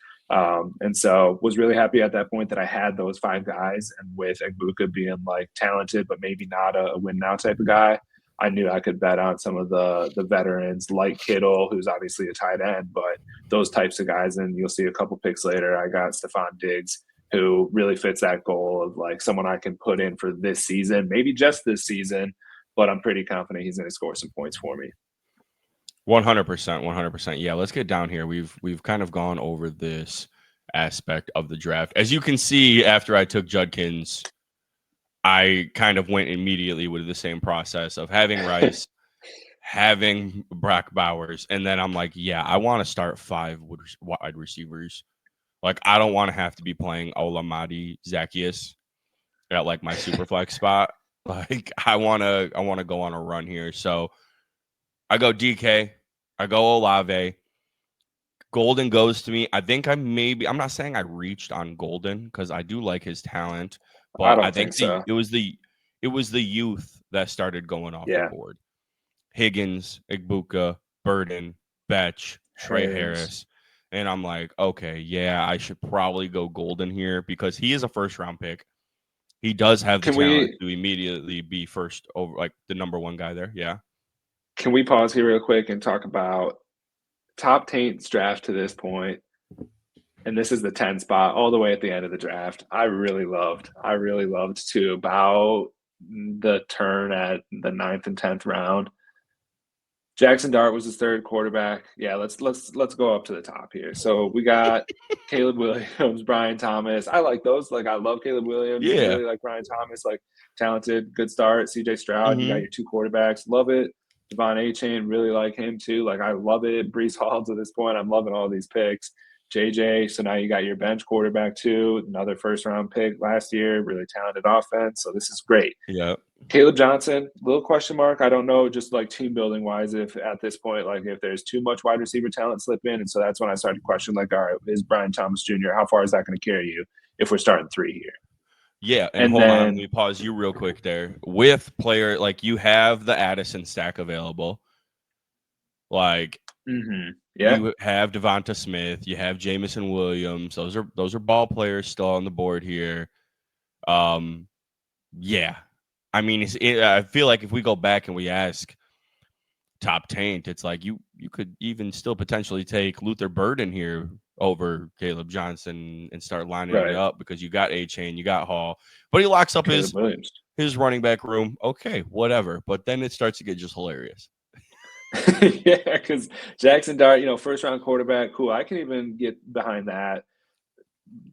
And so was really happy at that point that I had those five guys. And with Egbuka being like talented, but maybe not a win now type of guy, I knew I could bet on some of the veterans like Kittle, who's obviously a tight end, but those types of guys. And you'll see a couple picks later, I got Stephon Diggs, who really fits that goal of like someone I can put in for this season, maybe just this season, but I'm pretty confident he's going to score some points for me. 100%, 100%. Yeah, let's get down here. We've kind of gone over this aspect of the draft. As you can see, after I took Judkins, I kind of went immediately with the same process of having Rice, having Brock Bowers, and then I'm like, yeah, I want to start five wide receivers. Like, I don't want to have to be playing Olamide Zacchaeus at like my super flex spot. Like, I wanna go on a run here. So I go DK, I go Olave. Golden goes to me. I think I'm not saying I reached on Golden because I do like his talent, I but I don't think think so. it was the youth that started going off the Yeah. board. Higgins, Igbuka, Burden, Betch, Trey Harris. Harris. And I'm like, okay, yeah, I should probably go Golden here because he is a first round pick. He does have the Can talent we to immediately be first over like the number one guy there. Yeah. can we pause here real quick and talk about top taints draft to this point? And this is the 10 spot all the way at the end of the draft. I really loved to about the turn at the ninth and 10th round. Jackson Dart was his third quarterback. Yeah, let's go up to the top here. So we got Caleb Williams, Brian Thomas. I like those. Like I love Caleb Williams. Yeah. Really like Brian Thomas. Like talented, good start. CJ Stroud. You got Hmm. your two quarterbacks. Love it. Devon A-Chain, really like him too. Like I love it. Brees Hall to this point. I'm loving all these picks. JJ. So now you got your bench quarterback too. Another first round pick last year. Really talented offense. So this is great. Yeah. Caleb Johnson, little question mark. I don't know, just like team building wise, if at this point, like if there's too much wide receiver talent slip in. And so that's when I started questioning, like, all right, is Brian Thomas Jr., how far is that going to carry you if we're starting three here? Yeah, and And hold on, let me then, pause you real quick there. With player like you have the Addison stack available. Like yeah, you have Devonta Smith, you have Jamison Williams. Those are ball players still on the board here. Yeah. I mean, I feel like if we go back and we ask top taint, it's like you could even still potentially take Luther Burden here over Caleb Johnson and start lining it right. up because you got A-Chain, you got Hall, but he locks up Caleb Williams. his running back room. Okay, whatever. But then it starts to get just hilarious. Yeah, because Jackson Dart, first round quarterback, cool. I can even get behind that.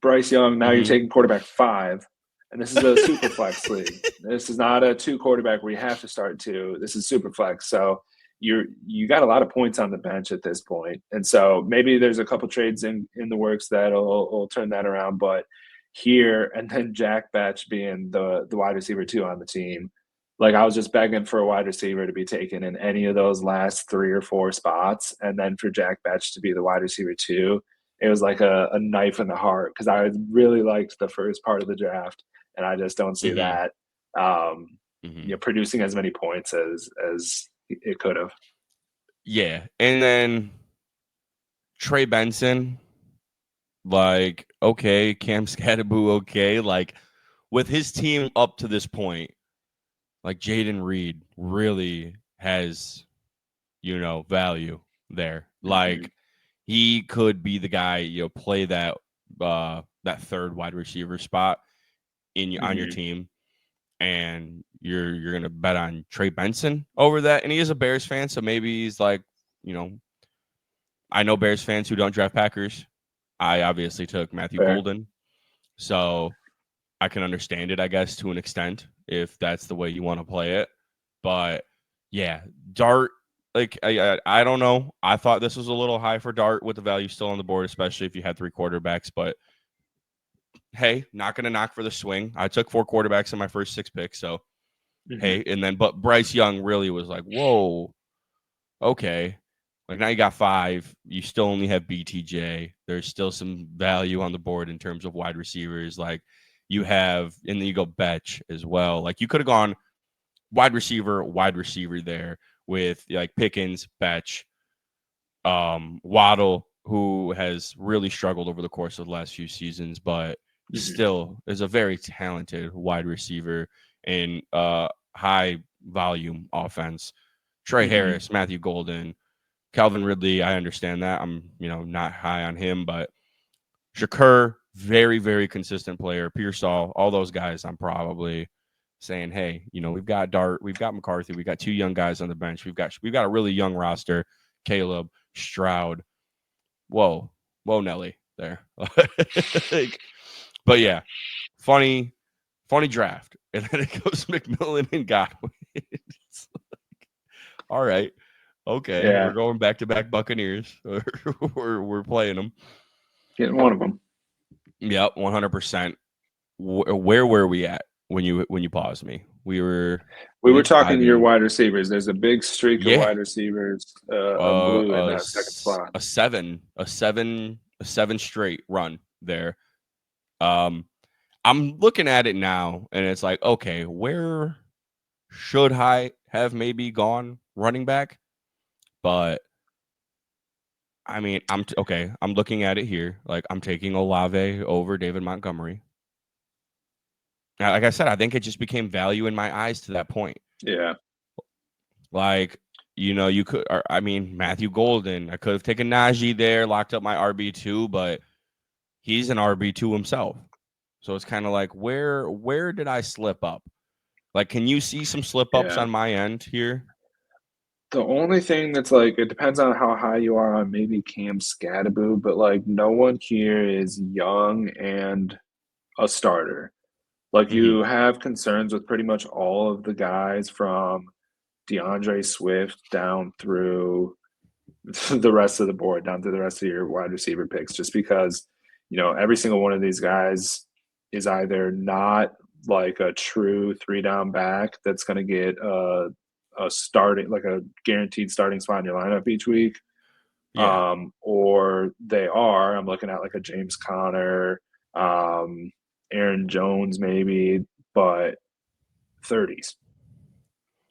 Bryce Young, now you're Hmm. taking quarterback 5. And this is a super flex league. This is not a 2 quarterback where you have to start 2. This is super flex. So you got a lot of points on the bench at this point, and so maybe there's a couple trades in the works that'll turn that around. But here and then Jack Batch being the wide receiver 2 on the team, like I was just begging for a wide receiver to be taken in any of those last 3 or 4 spots, and then for Jack Batch to be the wide receiver 2, it was like a knife in the heart because I really liked the first part of the draft, and I just don't see Mm-hmm. that producing as many points as it could have. Yeah. And then Trey Benson, like, okay, Cam Scatterboo, okay. Like, with his team up to this point, like Jaden Reed really has, value there. Mm-hmm. Like, he could be the guy, play that that third wide receiver spot on your Mm-hmm. team, and you're gonna bet on Trey Benson over that. And he is a Bears fan, so maybe he's like, you know, I know Bears fans who don't draft Packers. I obviously took Matthew Fair. Golden, so I can understand it, I guess, to an extent, if that's the way you want to play it. But yeah, Dart, like I don't know. I thought this was a little high for Dart with the value still on the board, especially if you had 3 quarterbacks. But hey, not gonna knock for the swing. I took 4 quarterbacks in my first 6 picks, so Mm-hmm. hey, and then but Bryce Young really was like, whoa, okay. Like now you got 5. You still only have BTJ. There's still some value on the board in terms of wide receivers. Like you have, and then you go Betch as well. Like you could have gone wide receiver there with like Pickens, Betch, Waddle, who has really struggled over the course of the last few seasons, but Mm-hmm. still is a very talented wide receiver in high volume offense. Trey Mm-hmm. Harris, Matthew Golden, Calvin Ridley, I understand that. I'm, not high on him, but Shakur, very, very consistent player. Pearsall, all those guys, I'm probably saying, hey, we've got Dart, we've got McCarthy, we've got 2 young guys on the bench. We've got a really young roster. Caleb, Stroud. Whoa, Nelly there. Like, but yeah, funny draft. And then it goes McMillan and Godwin. It's like, all right. Okay, Yeah, we're going back to back Buccaneers. we're playing them. getting one of them. Yep, 100%. Where were we at when you paused me? We were We were mid talking your 5 wide receivers. There's a big streak of Yeah, wide receivers of blue in that second spot. a 7 straight run there. Um, I'm looking at it now, and it's like, okay, where should I have maybe gone running back? But I mean, okay. I'm looking at it here. Like I'm taking Olave over David Montgomery. Now, like I said, I think it just became value in my eyes to that point. Yeah. Like, you could, I mean, Matthew Golden. I could have taken Najee there, locked up my RB2, but he's an RB2 himself. So it's kind of like, where did I slip up? Like, can you see some slip ups Yeah. on my end here? The only thing that's like, it depends on how high you are on maybe Cam Scatterboo, but like no one here is young and a starter. Like Mm-hmm. you have concerns with pretty much all of the guys from DeAndre Swift down through the rest of the board, down through the rest of your wide receiver picks, just because, every single one of these guys is either not like a true 3 down back that's going to get a starting, like a guaranteed starting spot in your lineup each week. Yeah. Or they are, I'm looking at like a James Conner, Aaron Jones, maybe, but 30s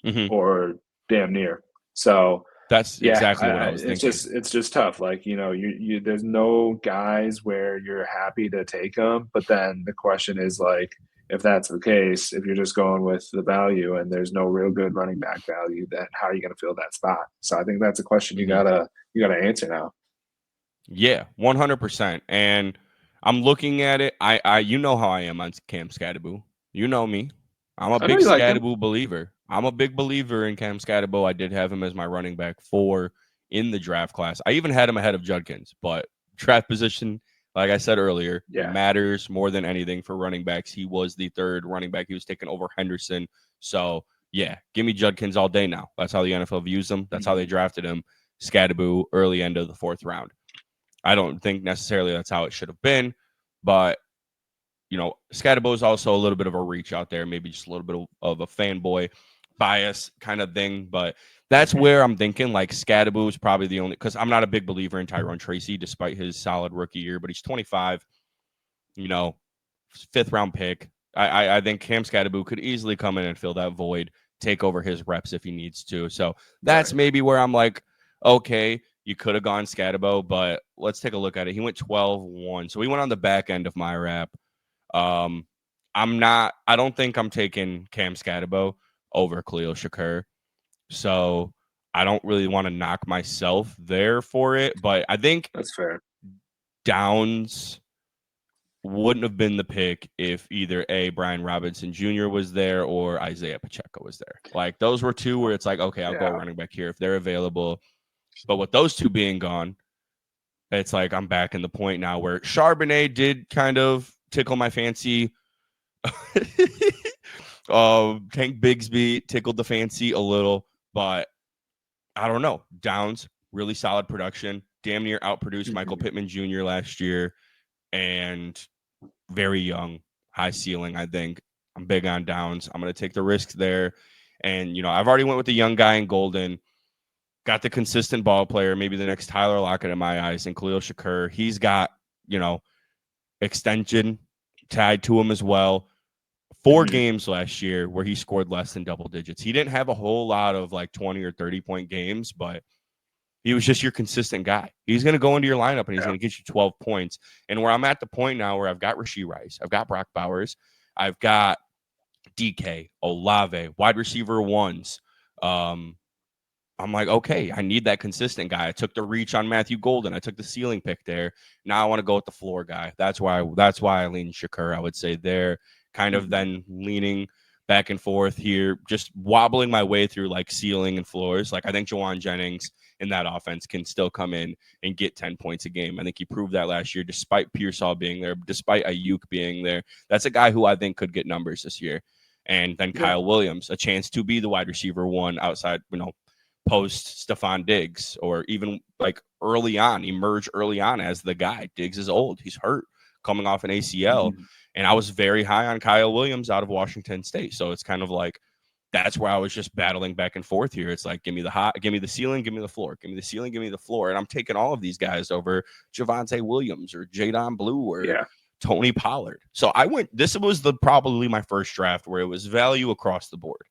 Mm-hmm. or damn near. So, That's yeah, exactly what I was thinking. it's just tough. Like you there's no guys where you're happy to take them, but then the question is like, if that's the case, if you're just going with the value and there's no real good running back value, then how are you going to fill that spot? So I think that's a question Mm-hmm. you gotta answer now. Yeah, 100%. And I'm looking at it. I you know how I am on Cam Scatterboo. You know me. I'm a I know big you like him. Scatterboo believer. I'm a big believer in Cam Scatterboo. I did have him as my running back 4 in the draft class. I even had him ahead of Judkins, but draft position, like I said earlier, Yeah. matters more than anything for running backs. He was the 3rd running back. He was taken over Henderson. So yeah, give me Judkins all day now. That's how the NFL views him. That's how they drafted him. Scadaboo, early end of the 4th round. I don't think necessarily that's how it should have been, but Scadaboo is also a little bit of a reach out there, maybe just a little bit of a fanboy bias kind of thing. But that's where I'm thinking like Scadaboo is probably the only, because I'm not a big believer in Tyrone Tracy, despite his solid rookie year, but he's 25, 5th round pick. I think Cam Scadaboo could easily come in and fill that void, take over his reps if he needs to. So that's maybe where I'm like, okay, you could have gone Scadaboo, but let's take a look at it. He went 12-1. So he went on the back end of my rap. I don't think I'm taking Cam Scadaboo over Khalil Shakur. So I don't really want to knock myself there for it, but I think that's fair. Downs wouldn't have been the pick if either Brian Robinson Jr. was there or Isaiah Pacheco was there. Like those were two where it's like, okay, I'll go running back here if they're available. But with those two being gone, it's like I'm back in the point now where Charbonnet did kind of tickle my fancy. Tank Bigsby tickled the fancy a little, but I don't know. Downs, really solid production. Damn near outproduced Michael Pittman Jr. last year. And very young, high ceiling, I think. I'm big on Downs. I'm going to take the risks there. And, I've already went with the young guy in Golden. Got the consistent ball player, maybe the next Tyler Lockett in my eyes, and Khalil Shakur. He's got, extension tied to him as well. 4 games last year where he scored less than double digits. He didn't have a whole lot of like 20 or 30-point games, but he was just your consistent guy. He's going to go into your lineup and he's going to get you 12 points. And where I'm at the point now where I've got Rashee Rice, I've got Brock Bowers, I've got DK, Olave, wide receiver ones. I'm like, okay, I need that consistent guy. I took the reach on Matthew Golden. I took the ceiling pick there. Now I want to go with the floor guy. That's why I lean Shakur, I would say there. Kind of then leaning back and forth here, just wobbling my way through like ceiling and floors. Like I think Jawan Jennings in that offense can still come in and get 10 points a game. I think he proved that last year, despite Pearsall being there, despite Ayuk being there. That's a guy who I think could get numbers this year. And then Kyle Williams, a chance to be the wide receiver one outside, post Stephon Diggs, or even like emerge early on as the guy. Diggs is old. He's hurt, coming off an ACL. And I was very high on Kyle Williams out of Washington State. So it's kind of like, that's where I was just battling back and forth here. It's like, give me the ceiling, give me the floor, give me the ceiling, give me the floor. And I'm taking all of these guys over Javonte Williams or Jadon Blue or Tony Pollard. So this was probably my first draft where it was value across the board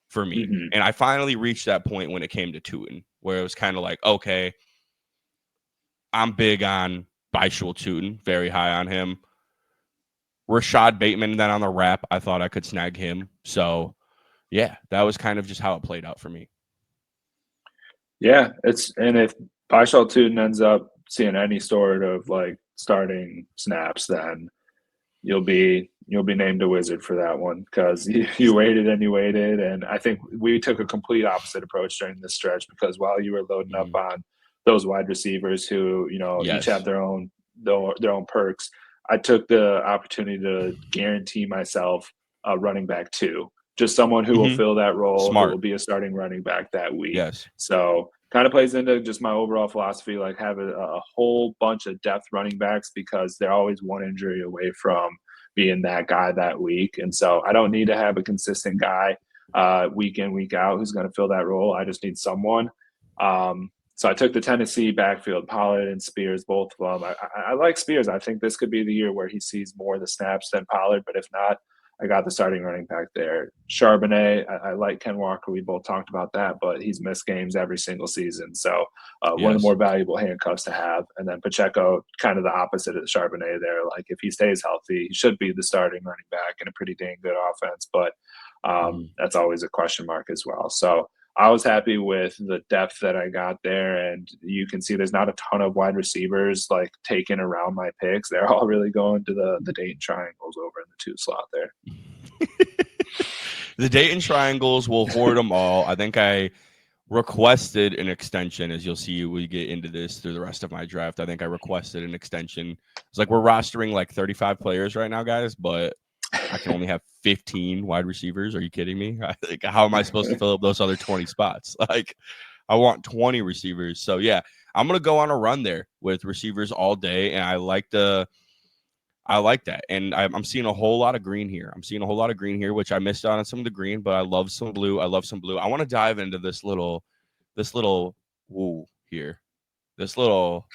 for me. And I finally reached that point when it came to Tootin, where it was kind of like, okay, I'm big on Bishul Tootin, very high on him. Rashad Bateman, then on the wrap, I thought I could snag him. So, yeah, that was kind of just how it played out for me. Yeah, and if Bishul Tootin ends up seeing any sort of like starting snaps, then you'll be named a wizard for that one, because you waited and you waited. And I think we took a complete opposite approach during this stretch, because while you were loading up on those wide receivers who, each have their own perks, I took the opportunity to guarantee myself a running back too, just someone who will fill that role, who will be a starting running back that week. Yes. So kind of plays into just my overall philosophy, like have a whole bunch of depth running backs, because they're always one injury away from being that guy that week. And so I don't need to have a consistent guy week in, week out who's going to fill that role. I just need someone. So I took the Tennessee backfield, Pollard and Spears, both of them. I like Spears. I think this could be the year where he sees more of the snaps than Pollard, but if not, I got the starting running back there. Charbonnet, I like Ken Walker. We both talked about that, but he's missed games every single season. So one of the more valuable handcuffs to have. And then Pacheco, kind of the opposite of Charbonnet there. Like if he stays healthy, he should be the starting running back in a pretty dang good offense. But that's always a question mark as well. So I was happy with the depth that I got there. And you can see there's not a ton of wide receivers like taken around my picks. They're all really going to the Dayton Triangles over in the 2 slot there. The Dayton Triangles will hoard them all. I think I requested an extension, as you'll see we get into this through the rest of my draft. I think I requested an extension. It's like we're rostering like 35 players right now, guys, but I can only have 15 wide receivers. Are you kidding me? Like, how am I supposed to fill up those other 20 spots? Like, I want 20 receivers. So yeah, I'm gonna go on a run there with receivers all day, and I like that. And I'm seeing a whole lot of green here. I'm seeing a whole lot of green here, which I missed out on some of the green, but I love some blue. I love some blue. I want to dive into this little woo here. This little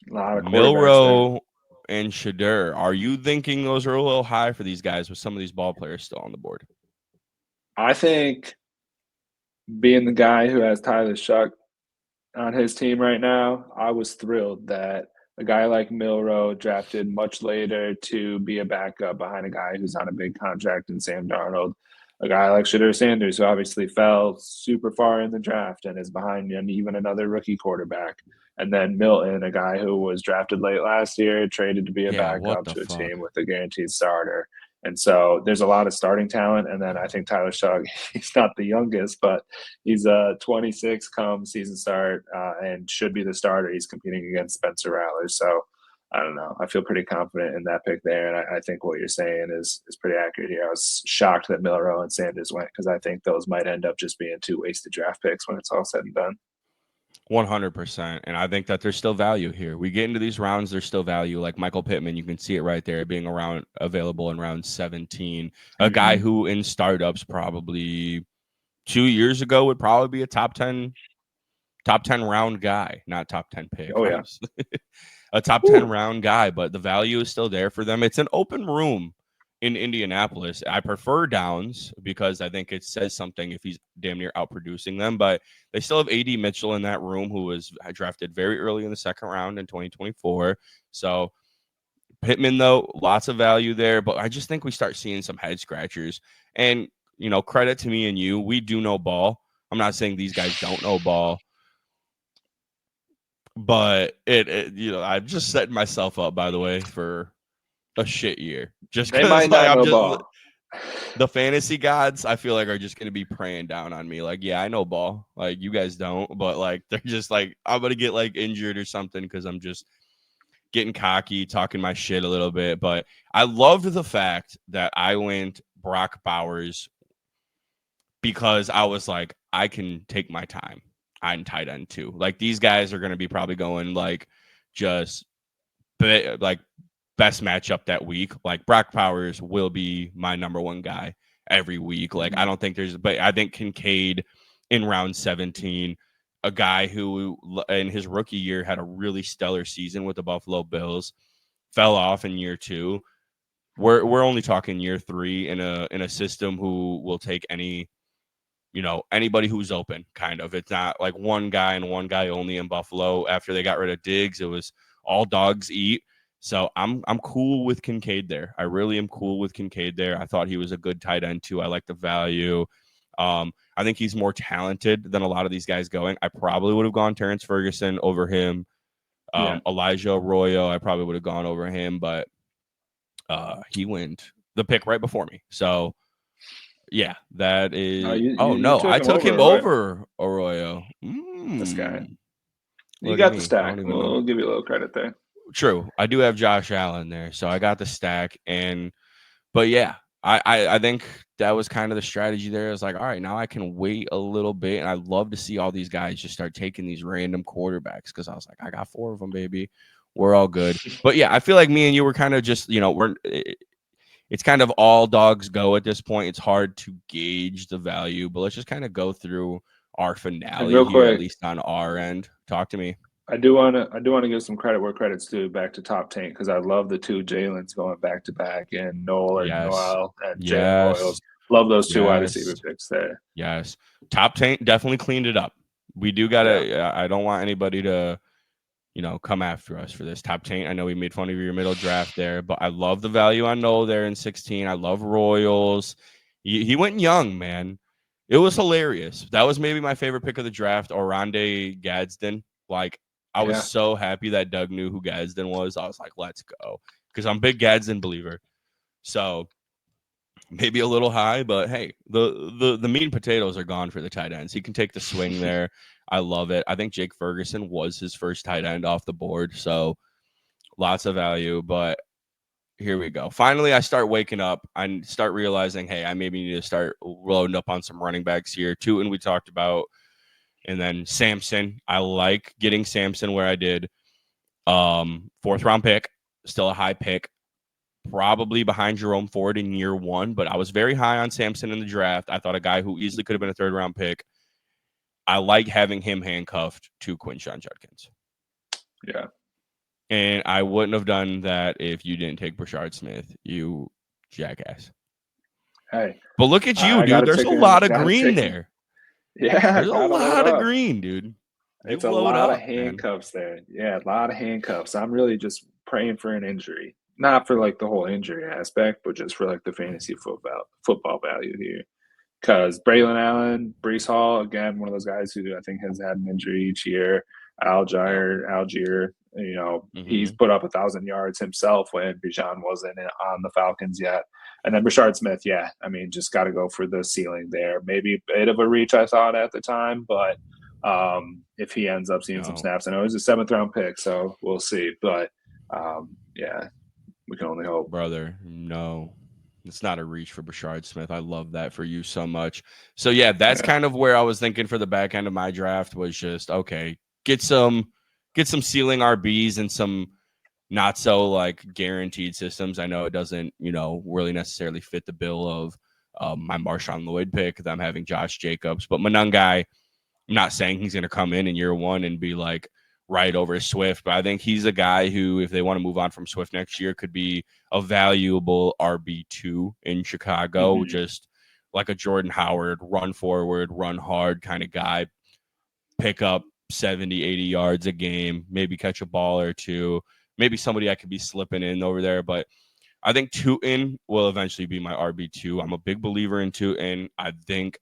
A lot of quarterbacks there. Milrow and Shadur. Are you thinking those are a little high for these guys with some of these ball players still on the board? I think being the guy who has Tyler Shuck on his team right now, I was thrilled that a guy like Milrow drafted much later to be a backup behind a guy who's on a big contract in Sam Darnold. A guy like Shadur Sanders, who obviously fell super far in the draft and is behind even another rookie quarterback. And then Milton, a guy who was drafted late last year, traded to be a Yeah, what backup the to a fuck? team with a guaranteed starter. And so there's a lot of starting talent. And then I think Tyler Shuck, he's not the youngest, but he's a 26 come season start and should be the starter. He's competing against Spencer Rattler. So I don't know. I feel pretty confident in that pick there. And I think what you're saying is pretty accurate here. I was shocked that Milrow and Sanders went because I think those might end up just being two wasted draft picks when it's all said and done. 100%. And I think that there's still value here. We get into these rounds, there's still value. Like Michael Pittman, you can see it right there being around available in round 17. A guy who in startups probably 2 years ago would probably be a top 10 round guy, not top 10 pick, Oh, yeah. obviously. A top 10 round guy, but the value is still there for them. It's an open room in Indianapolis. I prefer Downs because I think it says something if he's damn near outproducing them, but they still have AD Mitchell in that room, who was drafted very early in the second round in 2024. So Pittman, though, lots of value there, but I just think we start seeing some head scratchers. And, credit to me and you, we do know ball. I'm not saying these guys don't know ball, but I'm just setting myself up, by the way, for a shit year. Just They because, might like, not know ball. the fantasy gods, I feel like, are just going to be praying down on me. Like, yeah, I know ball. Like, you guys don't, but like, they're just like, I'm going to get like injured or something because I'm just getting cocky, talking my shit a little bit. But I loved the fact that I went Brock Bowers because I was like, I can take my time on tight end too. Like, these guys are going to be probably going like just like best matchup that week. Like, Brock Powers will be my number one guy every week. Like, I don't think but I think Kincaid in round 17, a guy who in his rookie year had a really stellar season with the Buffalo Bills, fell off in year 2. We're only talking year 3 in a system who will take anybody who's open, kind of. It's not like one guy and one guy only in Buffalo. After they got rid of Diggs, it was all dogs eat. So I'm cool with Kincaid there. I really am cool with Kincaid there. I thought he was a good tight end too. I like the value. I think he's more talented than a lot of these guys going. I probably would have gone Terrence Ferguson over him. Elijah Arroyo, I probably would have gone over him, but he went the pick right before me. So yeah, that is. You took I him took him Arroyo. over Arroyo. This guy. You Look at got the me. I don't stack. even know. We'll give you a little credit there. True, I do have Josh Allen there, so I got the stack. But yeah, I think that was kind of the strategy there. It's like, all right, now I can wait a little bit, and I love to see all these guys just start taking these random quarterbacks because I was like, I got 4 of them, baby. We're all good. But yeah, I feel like me and you were kind of just, it's kind of all dogs go at this point. It's hard to gauge the value, but let's just kind of go through our And finale real here, at quick, least on our end. Talk to me. I do want to give some credit where credit's due back to top tank because I love the two Jalen's going back to back and Yes. Noel and Jalen Yes. Royals. Love those two wide Yes. receiver picks there. Yes. Top tank definitely cleaned it up. We do gotta. I don't want anybody to, come after us for this. Top tank. I know we made fun of your middle draft there, but I love the value on Noel there in 16. I love Royals. He went young, man. It was hilarious. That was maybe my favorite pick of the draft, Oronde Gadsden. Like, I was so happy that Doug knew who Gadsden was. I was like, let's go. Because I'm a big Gadsden believer. So maybe a little high, but hey, the meat and potatoes are gone for the tight ends. He can take the swing there. I love it. I think Jake Ferguson was his first tight end off the board. So lots of value. But here we go. Finally, I start waking up. I start realizing, hey, I maybe need to start loading up on some running backs here. Tootin we talked about, and then Samson. I like getting Samson where I did. Fourth round pick, still a high pick, probably behind Jerome Ford in year one, but I was very high on Samson in the draft. I thought a guy who easily could have been a third round pick. I like having him handcuffed to Quinshon Judkins. Yeah. And I wouldn't have done that if you didn't take Brashard Smith, you jackass. Hey, But look at you, I dude. gotta There's take a him. lot of Gotta green take him. there. Yeah, There's a gotta load lot of up. green, dude. You It's a load lot of up, man. handcuffs there. Yeah, a lot of handcuffs. I'm really just praying for an injury, not for like the whole injury aspect, but just for like the fantasy football value here. Because Braylon Allen, Brees Hall, again, one of those guys who I think has had an injury each year. Algier, he's Mm-hmm. put up 1,000 yards himself when Bijan wasn't on the Falcons yet. And then Rashard Smith, yeah, I mean, just got to go for the ceiling there. Maybe a bit of a reach, I thought at the time, but if he ends up seeing some No, snaps, I know he's a 7th round pick, so we'll see. But yeah, we can only hope. brother, no. It's not a reach for Brashard Smith. I love that for you so much. So yeah, that's Yeah. kind of where I was thinking for the back end of my draft was just okay, get some ceiling RBs and some not so like guaranteed systems. I know it doesn't, really necessarily fit the bill of my Marshawn Lloyd pick that I'm having Josh Jacobs, but Manungai, I'm not saying he's going to come in year one and be like right over Swift, but I think he's a guy who, if they want to move on from Swift next year, could be a valuable RB2 in Chicago, Mm-hmm. just like a Jordan Howard, run forward, run hard kind of guy, pick up 70, 80 yards a game, maybe catch a ball or two, maybe somebody I could be slipping in over there. But I think Tootin will eventually be my RB2. I'm a big believer in Tootin. I think,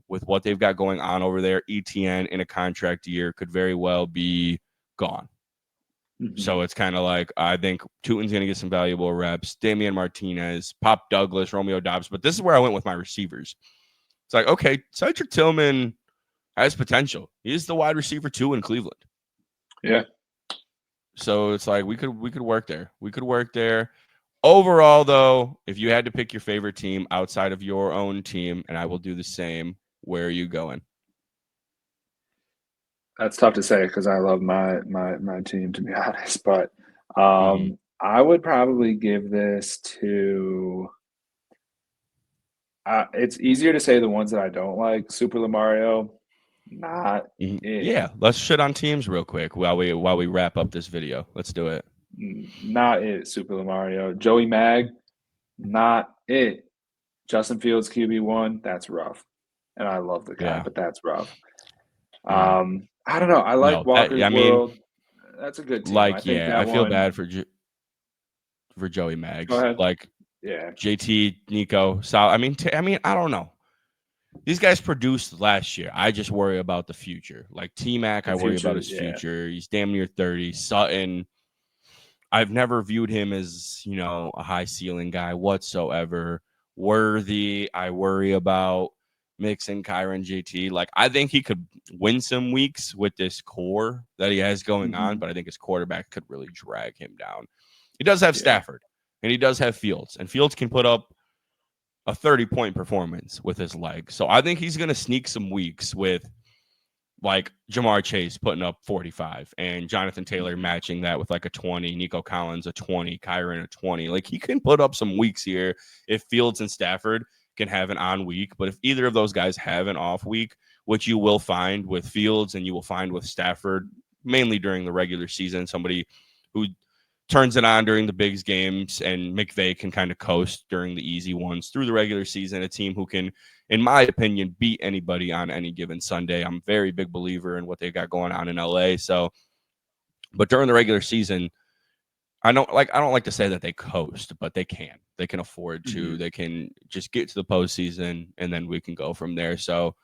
with what they've got going on over there, ETN in a contract year could very well be gone. Mm-hmm. So it's kind of like I think Tootin's going to get some valuable reps. Damian Martinez, Pop Douglas, Romeo Dobbs. But this is where I went with my receivers. It's like, okay, Cedric Tillman has potential. He's the wide receiver 2 in Cleveland. Yeah. So it's like we could work there. We could work there. Overall, though, if you had to pick your favorite team outside of your own team, and I will do the same, where are you going? That's tough to say because I love my team, to be honest. But Mm-hmm. I would probably give this to. It's easier to say the ones that I don't like. Super Mario, not it. Yeah, let's shit on teams real quick while we wrap up this video. Let's do it. Not it. Super Mario. Joey Mag, not it. Justin Fields QB1, that's rough. And I love the guy, Yeah. but that's rough. Mm. I don't know. I like No, Walker's I mean, World. That's a good team. I like, think yeah, that I feel one. bad for Joey Go Mags. ahead. Like Yeah. JT, Nico, Sal. I mean, I don't know. These guys produced last year. I just worry about the future. Like T Mac, The I worry about future. his Yeah. future. He's damn near 30. Sutton, I've never viewed him as, a high ceiling guy whatsoever. Worthy, I worry about Mixon, Kyron, JT. Like, I think he could win some weeks with this core that he has going on, Hmm. but I think his quarterback could really drag him down. He does have Yeah. Stafford, and he does have Fields, and Fields can put up a 30-point performance with his legs. So I think he's going to sneak some weeks with like Jamar Chase putting up 45 and Jonathan Taylor Hmm. matching that with like a 20, Nico Collins a 20, Kyron a 20. Like he can put up some weeks here if Fields and Stafford can have an on week. But if either of those guys have an off week, which you will find with Fields and you will find with Stafford, mainly during the regular season, somebody who turns it on during the big games, and McVay can kind of coast during the easy ones through the regular season. A team who can, in my opinion, beat anybody on any given Sunday. I'm a very big believer in what they got going on in LA. So, but during the regular season, I don't like to say that they coast, but they can. They can afford to. Hmm. They can just get to the postseason, and then we can go from there. So,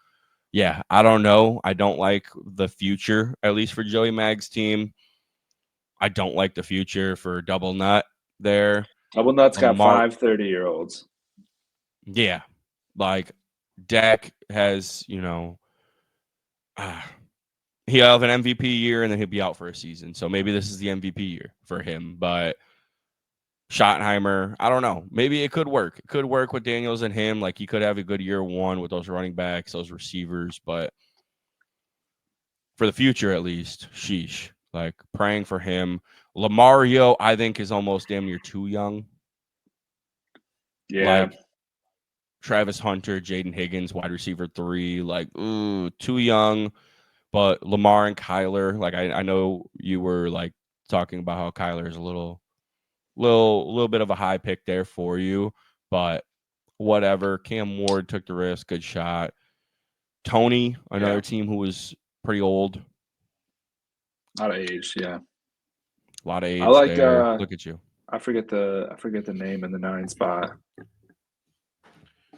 yeah, I don't know. I don't like the future, at least for Joey Mag's team. I don't like the future for Double Nut there. Double Nuts got Lamar, 5 30-year-olds. yeah, like Dak has, he'll have an MVP year and then he'll be out for a season. So maybe this is the MVP year for him. But Schottenheimer. I don't know. Maybe it could work. It could work with Daniels and him. Like he could have a good year one with those running backs, those receivers. But for the future, at least, sheesh. Like praying for him. Lamario, I think, is almost damn near too young. Yeah. Like Travis Hunter, Jaden Higgins, wide receiver 3. Like, ooh, too young. But Lamar and Kyler, like I know you were like talking about how Kyler is a little bit of a high pick there for you, but whatever. Cam Ward took the risk, good shot. Tony, another team who was pretty old, A lot of age, yeah. a lot of I age like there. Look at you. I forget the name in the 9 spot.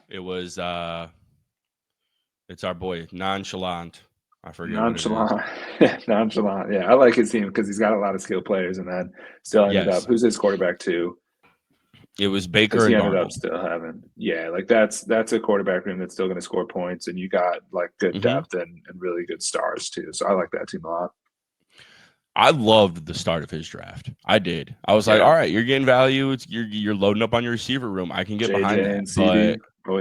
It was it's our boy Nonchalant. I forget what it Nonchalant. is. Nonchalant. Yeah, I like his team because he's got a lot of skilled players, and then still ended up. Yes, Who's his quarterback too? it was Because Baker he and ended up Darnold. still having. Yeah, like that's a quarterback room that's still going to score points, and you got like good Mm-hmm. depth and really good stars too. So I like that team a lot. I loved the start of his draft. I did. I was like, Yeah, all right, you're getting value. You're loading up on your receiver room. I can get behind JJ that. and CD. But Oh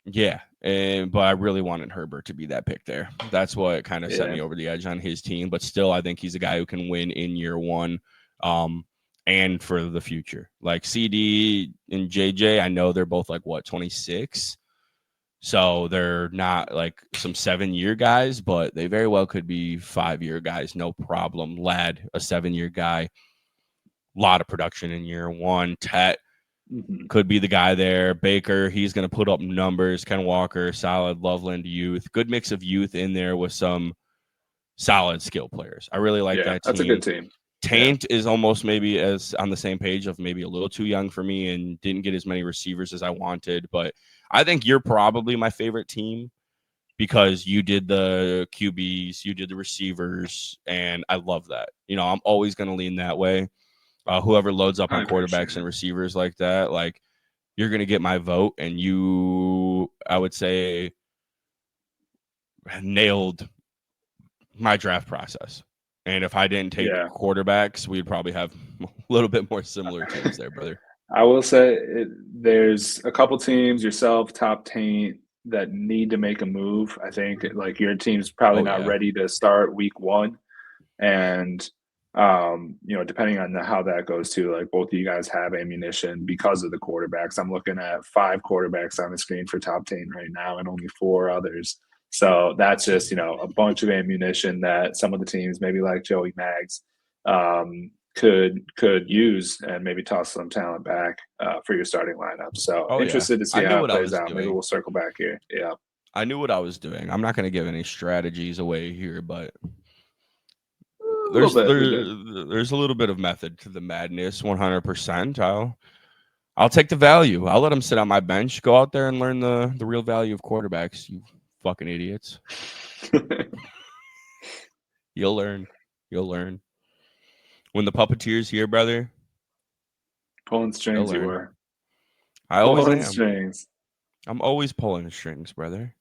yeah, yeah, but I really wanted Herbert to be that pick there. That's what kind of set yeah. me over the edge on his team. But still, I think he's a guy who can win in year one, and for the future. Like CD and JJ, I know they're both like what 26, so they're not like some 7-year guys, but they very well could be 5-year guys, no problem. Lad, a 7-year guy, a lot of production in year one. Tet Mm-hmm. could be the guy there. Baker, he's going to put up numbers. Ken Walker, solid. Loveland, youth. Good mix of youth in there with some solid skill players. I really like Yeah, that that's a team. good team. Taint is almost maybe as on the same page of maybe a little too young for me and didn't get as many receivers as I wanted. But I think you're probably my favorite team because you did the QBs, you did the receivers, and I love that. You know, I'm always going to lean that way. Whoever loads up I on appreciate quarterbacks it. and receivers like that, like you're going to get my vote. And you, I would say, nailed my draft process. And if I didn't take Yeah, quarterbacks, we'd probably have a little bit more similar teams there, brother. I will say there's a couple teams, yourself, top taint, that need to make a move. I think like your team's probably Oh, not yeah. ready to start week one, and depending on how that goes too, like both of you guys have ammunition because of the quarterbacks. I'm looking at 5 quarterbacks on the screen for top 10 right now and only 4 others. So that's just, a bunch of ammunition that some of the teams, maybe like Joey Mags, could use and maybe toss some talent back for your starting lineup. So Oh, yeah. interested to see I knew how it what I plays was out. Maybe doing. we'll circle back here. Yeah. I knew what I was doing. I'm not going to give any strategies away here, but A little there's bit. You're good. there's a little bit of method to the madness. 100%. I'll take the value. I'll let them sit on my bench. Go out there and learn the real value of quarterbacks. You fucking idiots. You'll learn. You'll learn. When the puppeteer's here, brother, Pulling you'll strings, you learn. were. I always Pulling am. strings. I'm always pulling the strings, brother.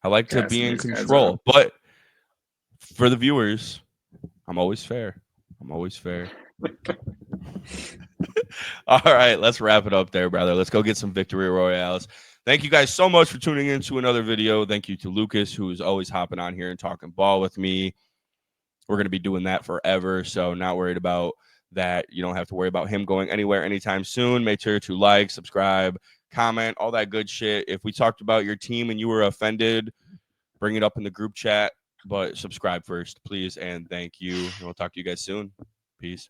I like to be Gassing in these guys up. control, but for the viewers, I'm always fair. I'm always fair. All right, let's wrap it up there, brother. Let's go get some victory royales. Thank you guys so much for tuning in to another video. Thank you to Lucas, who is always hopping on here and talking ball with me. We're going to be doing that forever, so not worried about that. You don't have to worry about him going anywhere anytime soon. Make sure to like, subscribe, comment, all that good shit. If we talked about your team and you were offended, bring it up in the group chat, but subscribe first, please, and thank you. And we'll talk to you guys soon. Peace.